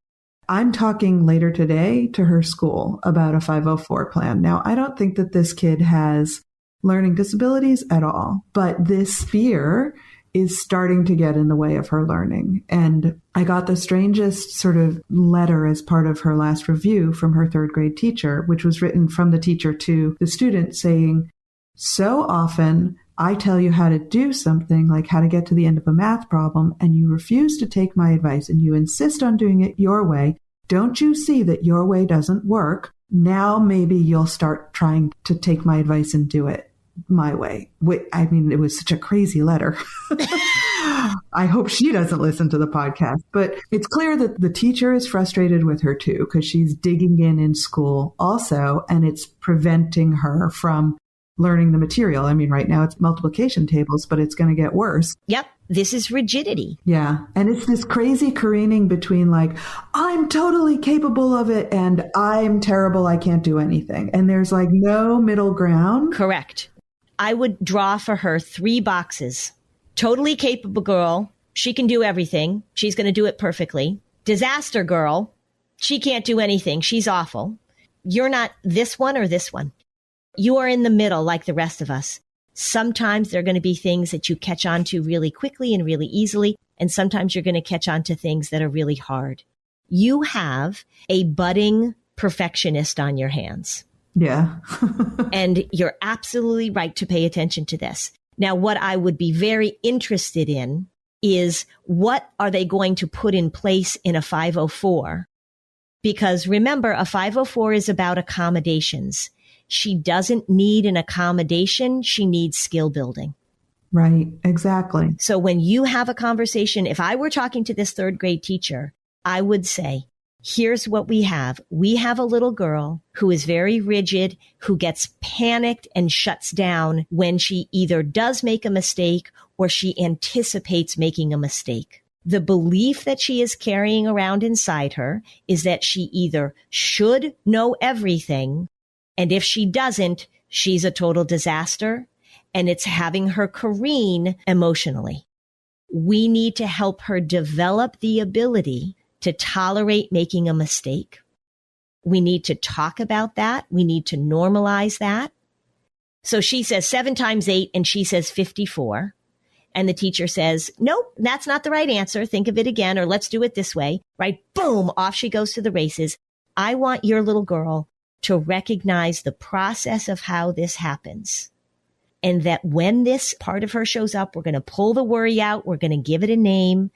I'm talking later today to her school about a 504 plan. Now, I don't think that this kid has learning disabilities at all, but this fear is starting to get in the way of her learning. And I got the strangest sort of letter as part of her last review from her 3rd grade teacher, which was written from the teacher to the student saying, so often I tell you how to do something, like how to get to the end of a math problem, and you refuse to take my advice and you insist on doing it your way. Don't you see that your way doesn't work? Now maybe you'll start trying to take my advice and do it my way. I mean, it was such a crazy letter. I hope she doesn't listen to the podcast, but it's clear that the teacher is frustrated with her too, because she's digging in school also, and it's preventing her from learning the material. I mean, right now it's multiplication tables, but it's going to get worse. Yep. This is rigidity. Yeah. And it's this crazy careening between like, I'm totally capable of it and I'm terrible. I can't do anything. And there's like no middle ground. Correct. I would draw for her 3 boxes. Totally capable girl. She can do everything. She's going to do it perfectly. Disaster girl. She can't do anything. She's awful. You're not this one or this one. You are in the middle like the rest of us. Sometimes there are going to be things that you catch on to really quickly and really easily, and sometimes you're going to catch on to things that are really hard. You have a budding perfectionist on your hands. Yeah. And you're absolutely right to pay attention to this. Now, what I would be very interested in is what are they going to put in place in a 504? Because remember, a 504 is about accommodations. She doesn't need an accommodation. She needs skill building. Right. Exactly. So when you have a conversation, if I were talking to this 3rd grade teacher, I would say, here's what we have. We have a little girl who is very rigid, who gets panicked and shuts down when she either does make a mistake or she anticipates making a mistake. The belief that she is carrying around inside her is that she either should know everything, and if she doesn't, she's a total disaster, and it's having her careen emotionally. We need to help her develop the ability to tolerate making a mistake. We need to talk about that. We need to normalize that. So she says 7 times 8, and she says 54. And the teacher says, nope, that's not the right answer. Think of it again, or let's do it this way, right? Boom, off she goes to the races. I want your little girl to recognize the process of how this happens. And that when this part of her shows up, we're going to pull the worry out. We're going to give it a name.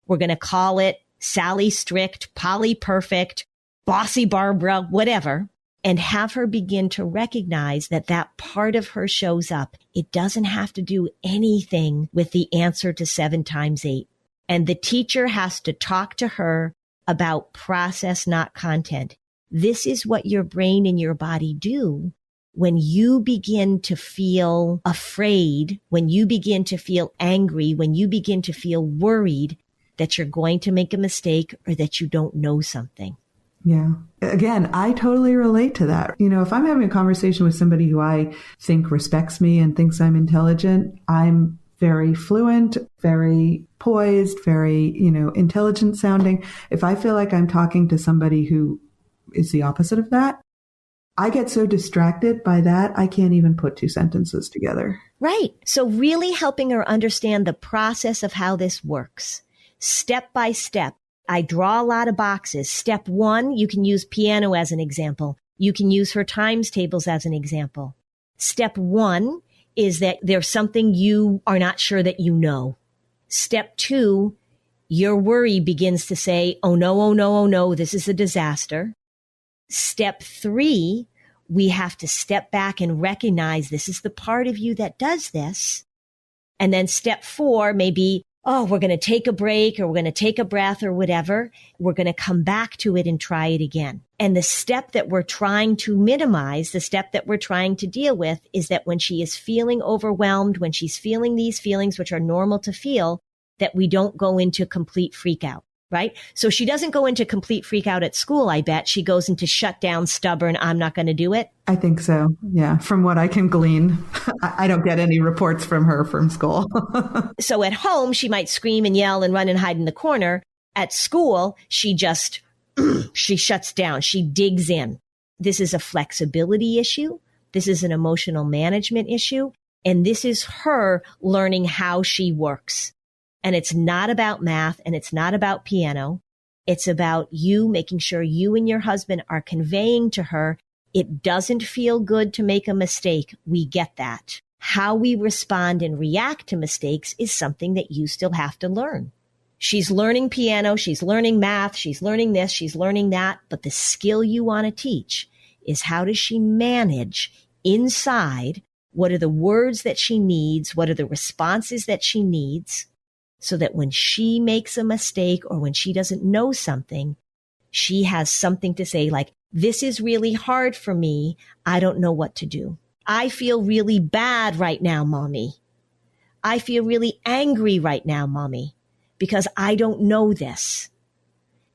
We're going to call it Sally Strict, Polly Perfect, Bossy Barbara, whatever, and have her begin to recognize that that part of her shows up. It doesn't have to do anything with the answer to 7 times 8. And the teacher has to talk to her about process, not content. This is what your brain and your body do when you begin to feel afraid, when you begin to feel angry, when you begin to feel worried that you're going to make a mistake or that you don't know something. Yeah. Again, I totally relate to that. You know, if I'm having a conversation with somebody who I think respects me and thinks I'm intelligent, I'm very fluent, very poised, very, intelligent sounding. If I feel like I'm talking to somebody who is the opposite of that, I get so distracted by that, I can't even put 2 sentences together. Right. So really helping her understand the process of how this works. Step by step. I draw a lot of boxes. Step 1, you can use piano as an example. You can use her times tables as an example. Step 1 is that there's something you are not sure that you know. Step 2, your worry begins to say, oh no, oh no, oh no, this is a disaster. Step 3, we have to step back and recognize this is the part of you that does this. And then step 4 may be, oh, we're going to take a break or we're going to take a breath or whatever. We're going to come back to it and try it again. And the step that we're trying to minimize, the step that we're trying to deal with is that when she is feeling overwhelmed, when she's feeling these feelings, which are normal to feel, that we don't go into complete freak out, right? So she doesn't go into complete freak out at school, I bet. She goes into shut down, stubborn, I'm not going to do it. I think so. Yeah. From what I can glean, I don't get any reports from her from school. So at home, she might scream and yell and run and hide in the corner. At school, she just, she shuts down. She digs in. This is a flexibility issue. This is an emotional management issue. And this is her learning how she works. And it's not about math and it's not about piano. It's about you making sure you and your husband are conveying to her, it doesn't feel good to make a mistake. We get that. How we respond and react to mistakes is something that you still have to learn. She's learning piano, she's learning math, she's learning this, she's learning that. But the skill you want to teach is how does she manage inside? What are the words that she needs? What are the responses that she needs? So that when she makes a mistake or when she doesn't know something, she has something to say like, this is really hard for me. I don't know what to do. I feel really bad right now, Mommy. I feel really angry right now, Mommy, because I don't know this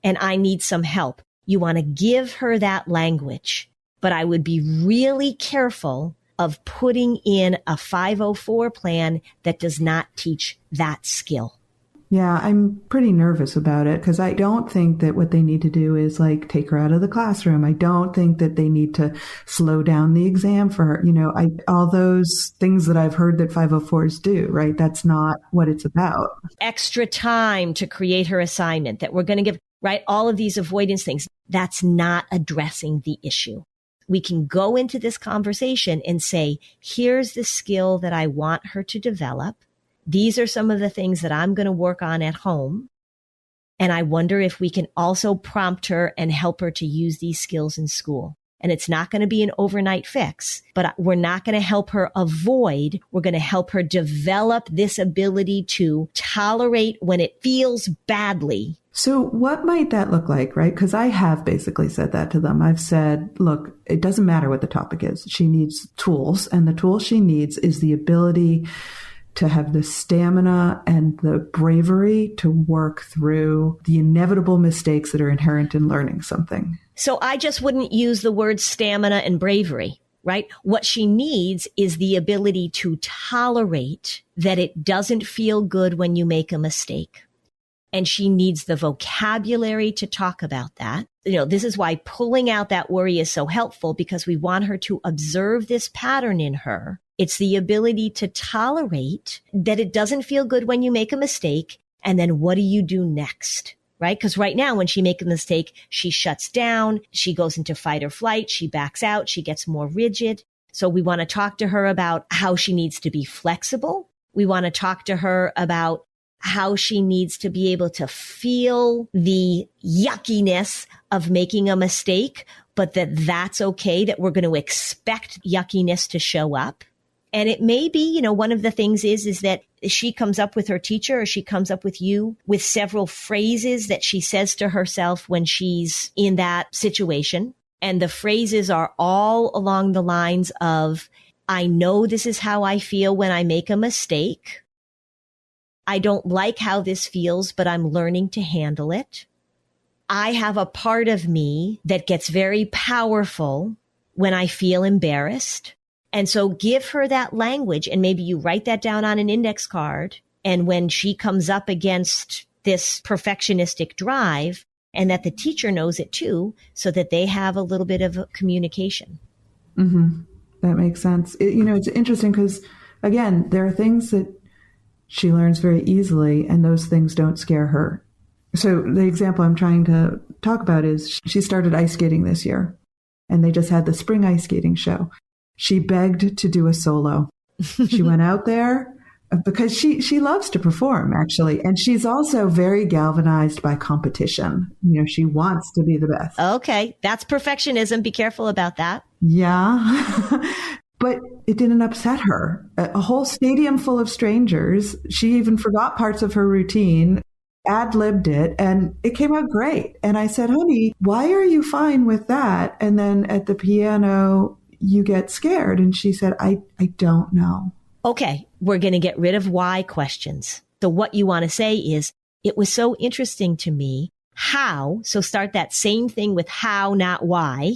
and I need some help. You want to give her that language, but I would be really careful of putting in a 504 plan that does not teach that skill. Yeah, I'm pretty nervous about it because I don't think that what they need to do is like take her out of the classroom. I don't think that they need to slow down the exam for her. All those things that I've heard that 504s do, right? That's not what it's about. Extra time to create her assignment that we're going to give, right? All of these avoidance things. That's not addressing the issue. We can go into this conversation and say, here's the skill that I want her to develop. These are some of the things that I'm going to work on at home. And I wonder if we can also prompt her and help her to use these skills in school. And it's not going to be an overnight fix, but we're not going to help her avoid. We're going to help her develop this ability to tolerate when it feels badly. So what might that look like, right? Because I have basically said that to them. I've said, look, it doesn't matter what the topic is. She needs tools, and the tool she needs is the ability to have the stamina and the bravery to work through the inevitable mistakes that are inherent in learning something. So I just wouldn't use the words stamina and bravery, right? What she needs is the ability to tolerate that it doesn't feel good when you make a mistake. And she needs the vocabulary to talk about that. This is why pulling out that worry is so helpful, because we want her to observe this pattern in her. It's the ability to tolerate that it doesn't feel good when you make a mistake. And then what do you do next? Right? Because right now, when she makes a mistake, she shuts down, she goes into fight or flight, she backs out, she gets more rigid. So we want to talk to her about how she needs to be flexible. We want to talk to her about how she needs to be able to feel the yuckiness of making a mistake, but that's okay, that we're going to expect yuckiness to show up. And it may be, one of the things is that she comes up with her teacher, or she comes up with you with several phrases that she says to herself when she's in that situation. And the phrases are all along the lines of, I know this is how I feel when I make a mistake. I don't like how this feels, but I'm learning to handle it. I have a part of me that gets very powerful when I feel embarrassed. And so give her that language, and maybe you write that down on an index card. And when she comes up against this perfectionistic drive, and that the teacher knows it too, so that they have a little bit of communication. Mm-hmm. That makes sense. It's interesting because, again, there are things that she learns very easily, and those things don't scare her. So the example I'm trying to talk about is she started ice skating this year, and they just had the spring ice skating show. She begged to do a solo. She went out there because she loves to perform, actually. And she's also very galvanized by competition. She wants to be the best. Okay. That's perfectionism. Be careful about that. Yeah. But it didn't upset her. A whole stadium full of strangers. She even forgot parts of her routine, ad-libbed it, and it came out great. And I said, honey, why are you fine with that? And then at the piano, you get scared. And she said, I don't know. Okay, we're going to get rid of why questions. So what you want to say is, it was so interesting to me how, so start that same thing with how, not why.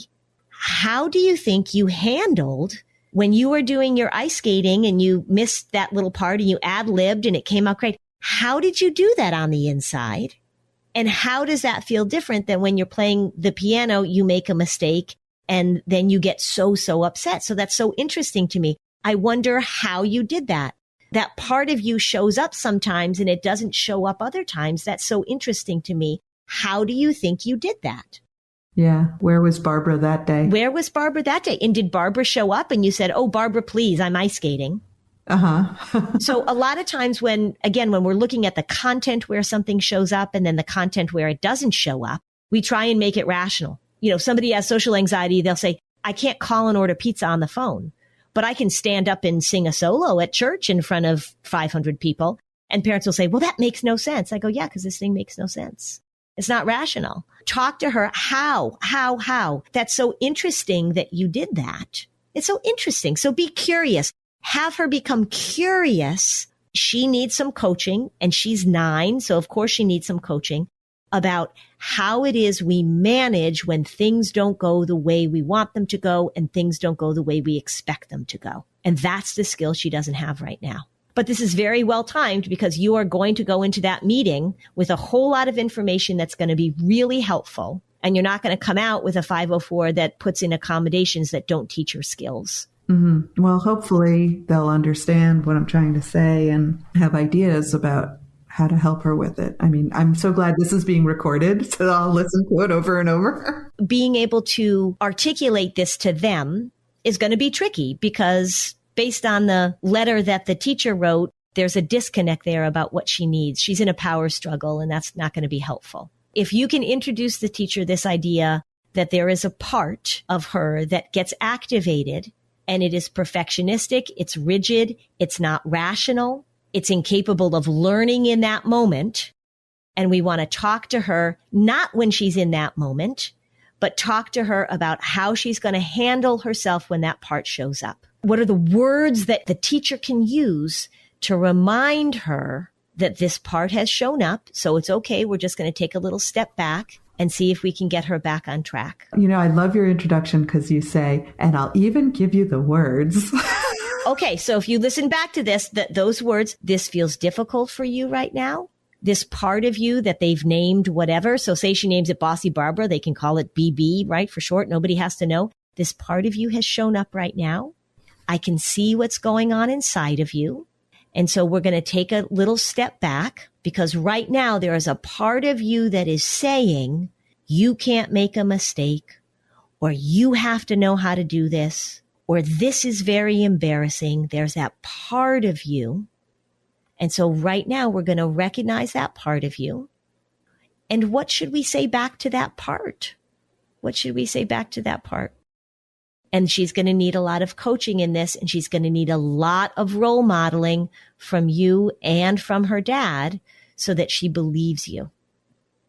How do you think you handled when you were doing your ice skating and you missed that little part and you ad-libbed and it came out great? How did you do that on the inside? And how does that feel different than when you're playing the piano, you make a mistake and then you get so upset? So that's so interesting to me. I wonder how you did that. That part of you shows up sometimes and it doesn't show up other times. That's so interesting to me. How do you think you did that? Yeah. Where was Barbara that day? Where was Barbara that day? And did Barbara show up and you said, oh, Barbara, please, I'm ice skating? Uh-huh. So a lot of times when we're looking at the content where something shows up and then the content where it doesn't show up, we try and make it rational. Somebody has social anxiety. They'll say, I can't call and order pizza on the phone, but I can stand up and sing a solo at church in front of 500 people. And parents will say, well, that makes no sense. I go, yeah, because this thing makes no sense. It's not rational. Talk to her. How? That's so interesting that you did that. It's so interesting. So be curious. Have her become curious. She needs some coaching, and she's 9. So of course she needs some coaching about how it is we manage when things don't go the way we want them to go and things don't go the way we expect them to go. And that's the skill she doesn't have right now. But this is very well timed because you are going to go into that meeting with a whole lot of information that's going to be really helpful. And you're not going to come out with a 504 that puts in accommodations that don't teach her skills. Mm-hmm. Well, hopefully they'll understand what I'm trying to say and have ideas about how to help her with it. I mean, I'm so glad this is being recorded, so I'll listen to it over and over. Being able to articulate this to them is going to be tricky because based on the letter that the teacher wrote, there's a disconnect there about what she needs. She's in a power struggle, and that's not going to be helpful. If you can introduce the teacher this idea that there is a part of her that gets activated and it is perfectionistic, it's rigid, it's not rational, it's incapable of learning in that moment. And we want to talk to her, not when she's in that moment, but talk to her about how she's going to handle herself when that part shows up. What are the words that the teacher can use to remind her that this part has shown up? So it's okay. We're just going to take a little step back and see if we can get her back on track. You know, I love your introduction because you say, and I'll even give you the words. Okay, so if you listen back to this, those words, this feels difficult for you right now. This part of you that they've named whatever. So say she names it Bossy Barbara, they can call it BB, right? For short, nobody has to know. This part of you has shown up right now. I can see what's going on inside of you. And so we're going to take a little step back because right now there is a part of you that is saying you can't make a mistake, or you have to know how to do this, or this is very embarrassing. There's that part of you. And so right now we're going to recognize that part of you. And what should we say back to that part? What should we say back to that part? And she's going to need a lot of coaching in this, and she's going to need a lot of role modeling from you and from her dad so that she believes you.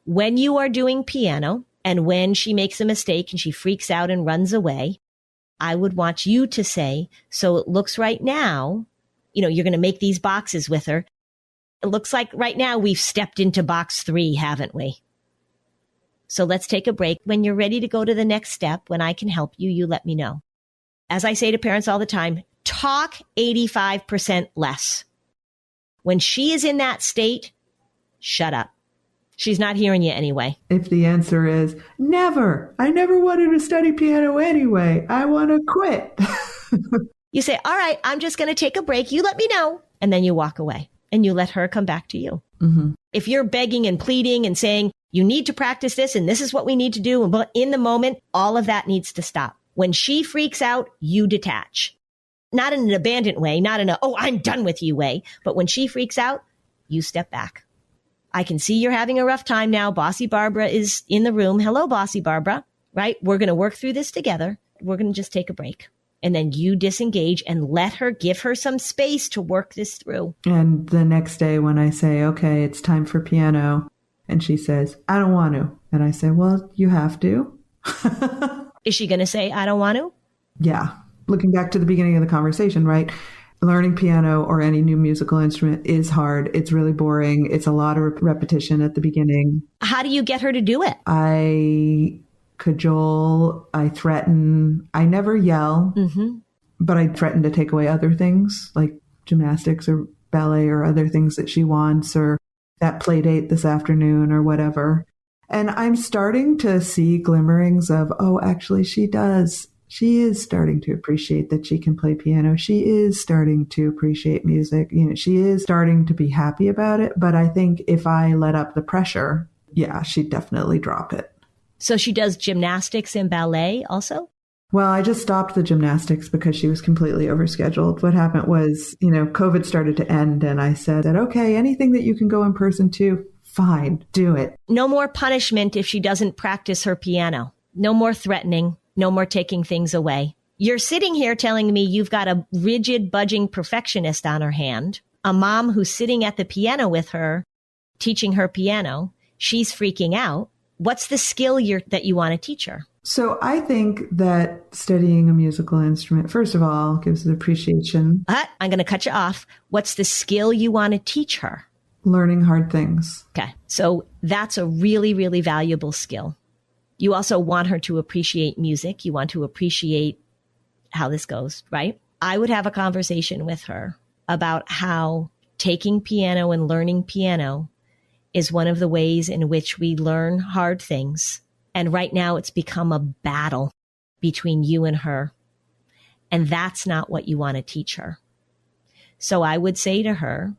When you are doing piano and when she makes a mistake and she freaks out and runs away, I would want you to say, so it looks right now, you're going to make these boxes with her. It looks like right now we've stepped into box 3, haven't we? So let's take a break. When you're ready to go to the next step, when I can help you, you let me know. As I say to parents all the time, talk 85% less. When she is in that state, shut up. She's not hearing you anyway. If the answer is never, I never wanted to study piano anyway, I want to quit. You say, all right, I'm just going to take a break. You let me know. And then you walk away and you let her come back to you. Mm-hmm. If you're begging and pleading and saying, you need to practice this and this is what we need to do, but in the moment, all of that needs to stop. When she freaks out, you detach. Not in an abandoned way, not in a, oh, I'm done with you way. But when she freaks out, you step back. I can see you're having a rough time now. Bossy Barbara is in the room. Hello, Bossy Barbara, right? We're going to work through this together. We're going to just take a break. And then you disengage and let her, give her some space to work this through. And the next day when I say, okay, it's time for piano, and she says, I don't want to. And I say, well, you have to. Is she going to say, I don't want to? Yeah. Looking back to the beginning of the conversation, right? Learning piano or any new musical instrument is hard. It's really boring. It's a lot of repetition at the beginning. How do you get her to do it? I cajole, I threaten. I never yell, but I threaten to take away other things like gymnastics or ballet or other things that she wants, or that play date this afternoon or whatever. And I'm starting to see glimmerings of, oh, actually she does. She is starting to appreciate that she can play piano. She is starting to appreciate music. She is starting to be happy about it. But I think if I let up the pressure, yeah, she'd definitely drop it. So she does gymnastics and ballet also? Well, I just stopped the gymnastics because she was completely overscheduled. What happened was, COVID started to end, and I said that, okay, anything that you can go in person to, fine, do it. No more punishment if she doesn't practice her piano. No more threatening. No more taking things away. You're sitting here telling me you've got a rigid, budging perfectionist on her hand, a mom who's sitting at the piano with her, teaching her piano. She's freaking out. What's the skill that you want to teach her? So I think that studying a musical instrument, first of all, gives it appreciation. I'm going to cut you off. What's the skill you want to teach her? Learning hard things. Okay. So that's a really, really valuable skill. You also want her to appreciate music. You want to appreciate how this goes, right? I would have a conversation with her about how taking piano and learning piano is one of the ways in which we learn hard things. And right now it's become a battle between you and her. And that's not what you want to teach her. So I would say to her,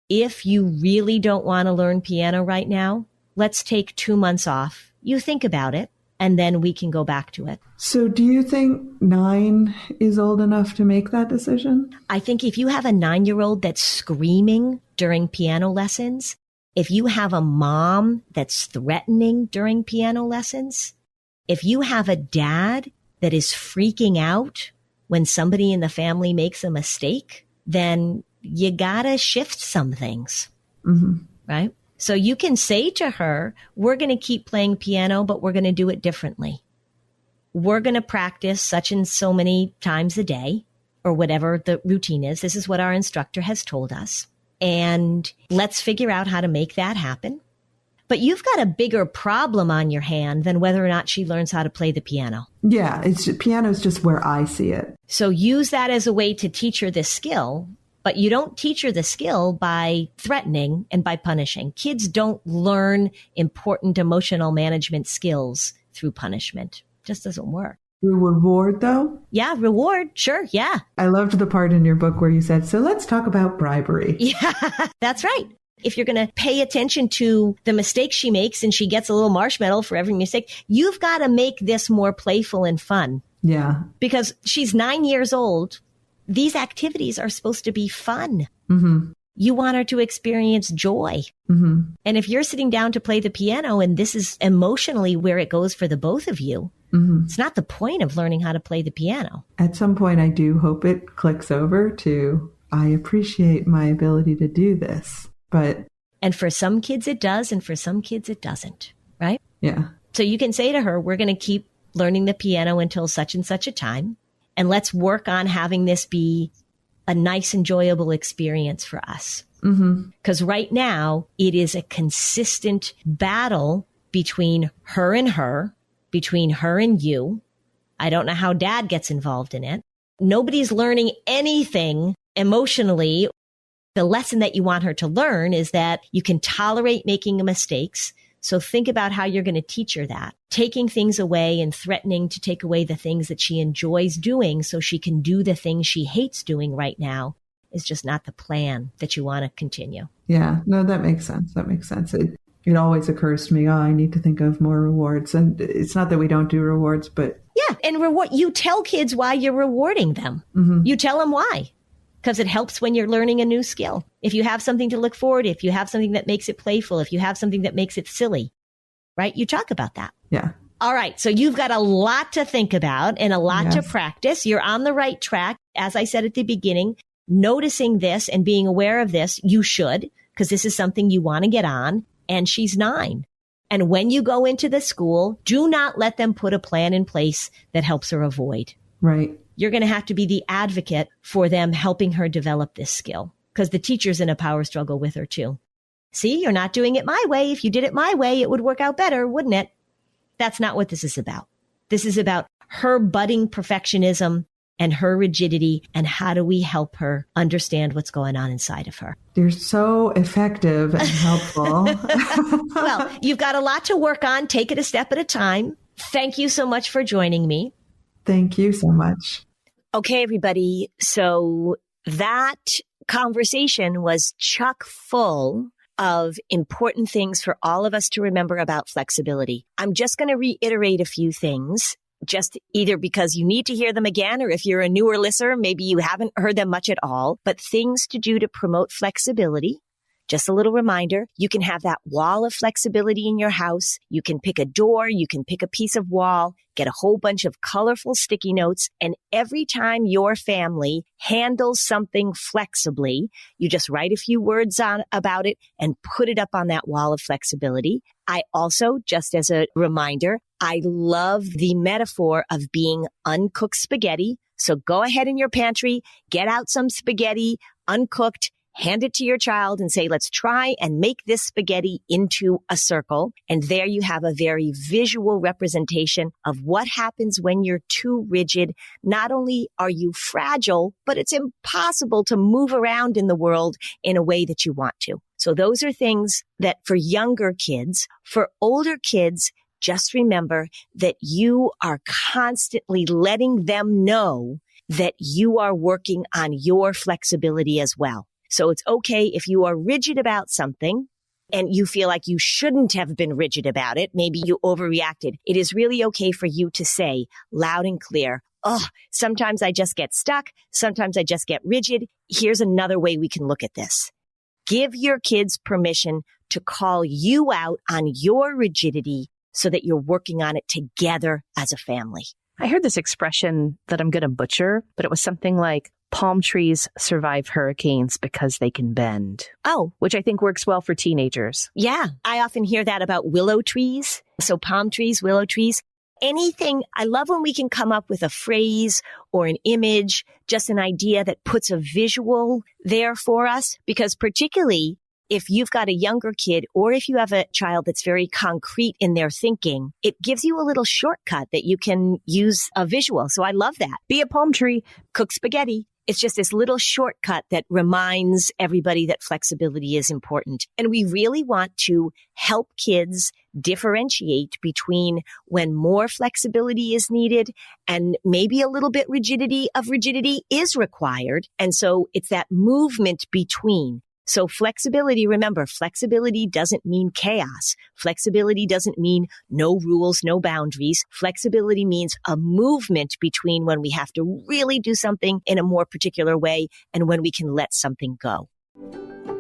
if you really don't want to learn piano right now, let's take 2 months off. You think about it, and then we can go back to it. So do you think 9 is old enough to make that decision? I think if you have a 9-year-old that's screaming during piano lessons, if you have a mom that's threatening during piano lessons, if you have a dad that is freaking out when somebody in the family makes a mistake, then you gotta shift some things, right? So you can say to her, we're going to keep playing piano, but we're going to do it differently. We're going to practice such and so many times a day, or whatever the routine is. This is what our instructor has told us. And let's figure out how to make that happen. But you've got a bigger problem on your hand than whether or not she learns how to play the piano. Yeah, piano is just where I see it. So use that as a way to teach her this skill, but you don't teach her the skill by threatening and by punishing. Kids don't learn important emotional management skills through punishment. It just doesn't work. Reward, though? Yeah, reward. Sure, yeah. I loved the part in your book where you said, so let's talk about bribery. Yeah, that's right. If you're going to pay attention to the mistakes she makes and she gets a little marshmallow for every mistake, you've got to make this more playful and fun. Yeah. Because she's 9 years old. These activities are supposed to be fun. You want her to experience joy. And if you're sitting down to play the piano and this is emotionally where it goes for the both of you, it's not the point of learning how to play the piano. At some point, I do hope it clicks over to, I appreciate my ability to do this. And for some kids it does, and for some kids it doesn't, right? Yeah. So you can say to her, we're going to keep learning the piano until such and such a time. And let's work on having this be a nice, enjoyable experience for us. Because right now, it is a consistent battle between her and you. I don't know how dad gets involved in it. Nobody's learning anything emotionally. The lesson that you want her to learn is that you can tolerate making mistakes. So think about how you're going to teach her that. Taking things away and threatening to take away the things that she enjoys doing so she can do the things she hates doing right now is just not the plan that you want to continue. Yeah, no, that makes sense. It always occurs to me, I need to think of more rewards. And it's not that we don't do rewards, but... Yeah, and you tell kids why you're rewarding them. You tell them why. Because it helps when you're learning a new skill. If you have something to look forward to, if you have something that makes it playful, if you have something that makes it silly, right? You talk about that. Yeah. All right. So you've got a lot to think about and a lot to practice. You're on the right track. As I said at the beginning, noticing this and being aware of this, you should, because this is something you want to get on. And she's 9. And when you go into the school, do not let them put a plan in place that helps her avoid. Right. You're going to have to be the advocate for them helping her develop this skill, because the teacher's in a power struggle with her too. See, you're not doing it my way. If you did it my way, it would work out better, wouldn't it? That's not what this is about. This is about her budding perfectionism and her rigidity, and how do we help her understand what's going on inside of her. You're so effective and helpful. Well, you've got a lot to work on. Take it a step at a time. Thank you so much for joining me. Thank you so much. Okay, everybody. So that conversation was chock full of important things for all of us to remember about flexibility. I'm just going to reiterate a few things, just either because you need to hear them again, or if you're a newer listener, maybe you haven't heard them much at all, but things to do to promote flexibility just a little reminder, you can have that wall of flexibility in your house. You can pick a door, you can pick a piece of wall, get a whole bunch of colorful sticky notes, and every time your family handles something flexibly, you just write a few words about it and put it up on that wall of flexibility. I also, just as a reminder, I love the metaphor of being uncooked spaghetti. So go ahead in your pantry, get out some spaghetti, uncooked, hand it to your child and say, let's try and make this spaghetti into a circle. And there you have a very visual representation of what happens when you're too rigid. Not only are you fragile, but it's impossible to move around in the world in a way that you want to. So those are things that for younger kids, for older kids, just remember that you are constantly letting them know that you are working on your flexibility as well. So it's okay if you are rigid about something and you feel like you shouldn't have been rigid about it. Maybe you overreacted. It is really okay for you to say loud and clear, oh, sometimes I just get stuck. Sometimes I just get rigid. Here's another way we can look at this. Give your kids permission to call you out on your rigidity so that you're working on it together as a family. I heard this expression that I'm going to butcher, but it was something like, palm trees survive hurricanes because they can bend. Oh. Which I think works well for teenagers. Yeah. I often hear that about willow trees. So palm trees, willow trees, anything. I love when we can come up with a phrase or an image, just an idea that puts a visual there for us. Because particularly if you've got a younger kid or if you have a child that's very concrete in their thinking, it gives you a little shortcut that you can use a visual. So I love that. Be a palm tree. Cook spaghetti. It's just this little shortcut that reminds everybody that flexibility is important. And we really want to help kids differentiate between when more flexibility is needed and maybe a little bit rigidity is required. And so it's that movement between. So flexibility, remember, flexibility doesn't mean chaos. Flexibility doesn't mean no rules, no boundaries. Flexibility means a movement between when we have to really do something in a more particular way and when we can let something go.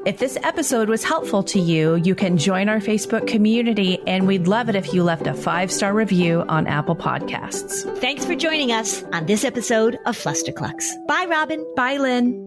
If this episode was helpful to you, you can join our Facebook community, and we'd love it if you left a 5-star review on Apple Podcasts. Thanks for joining us on this episode of Flusterclux. Bye, Robin. Bye, Lynn.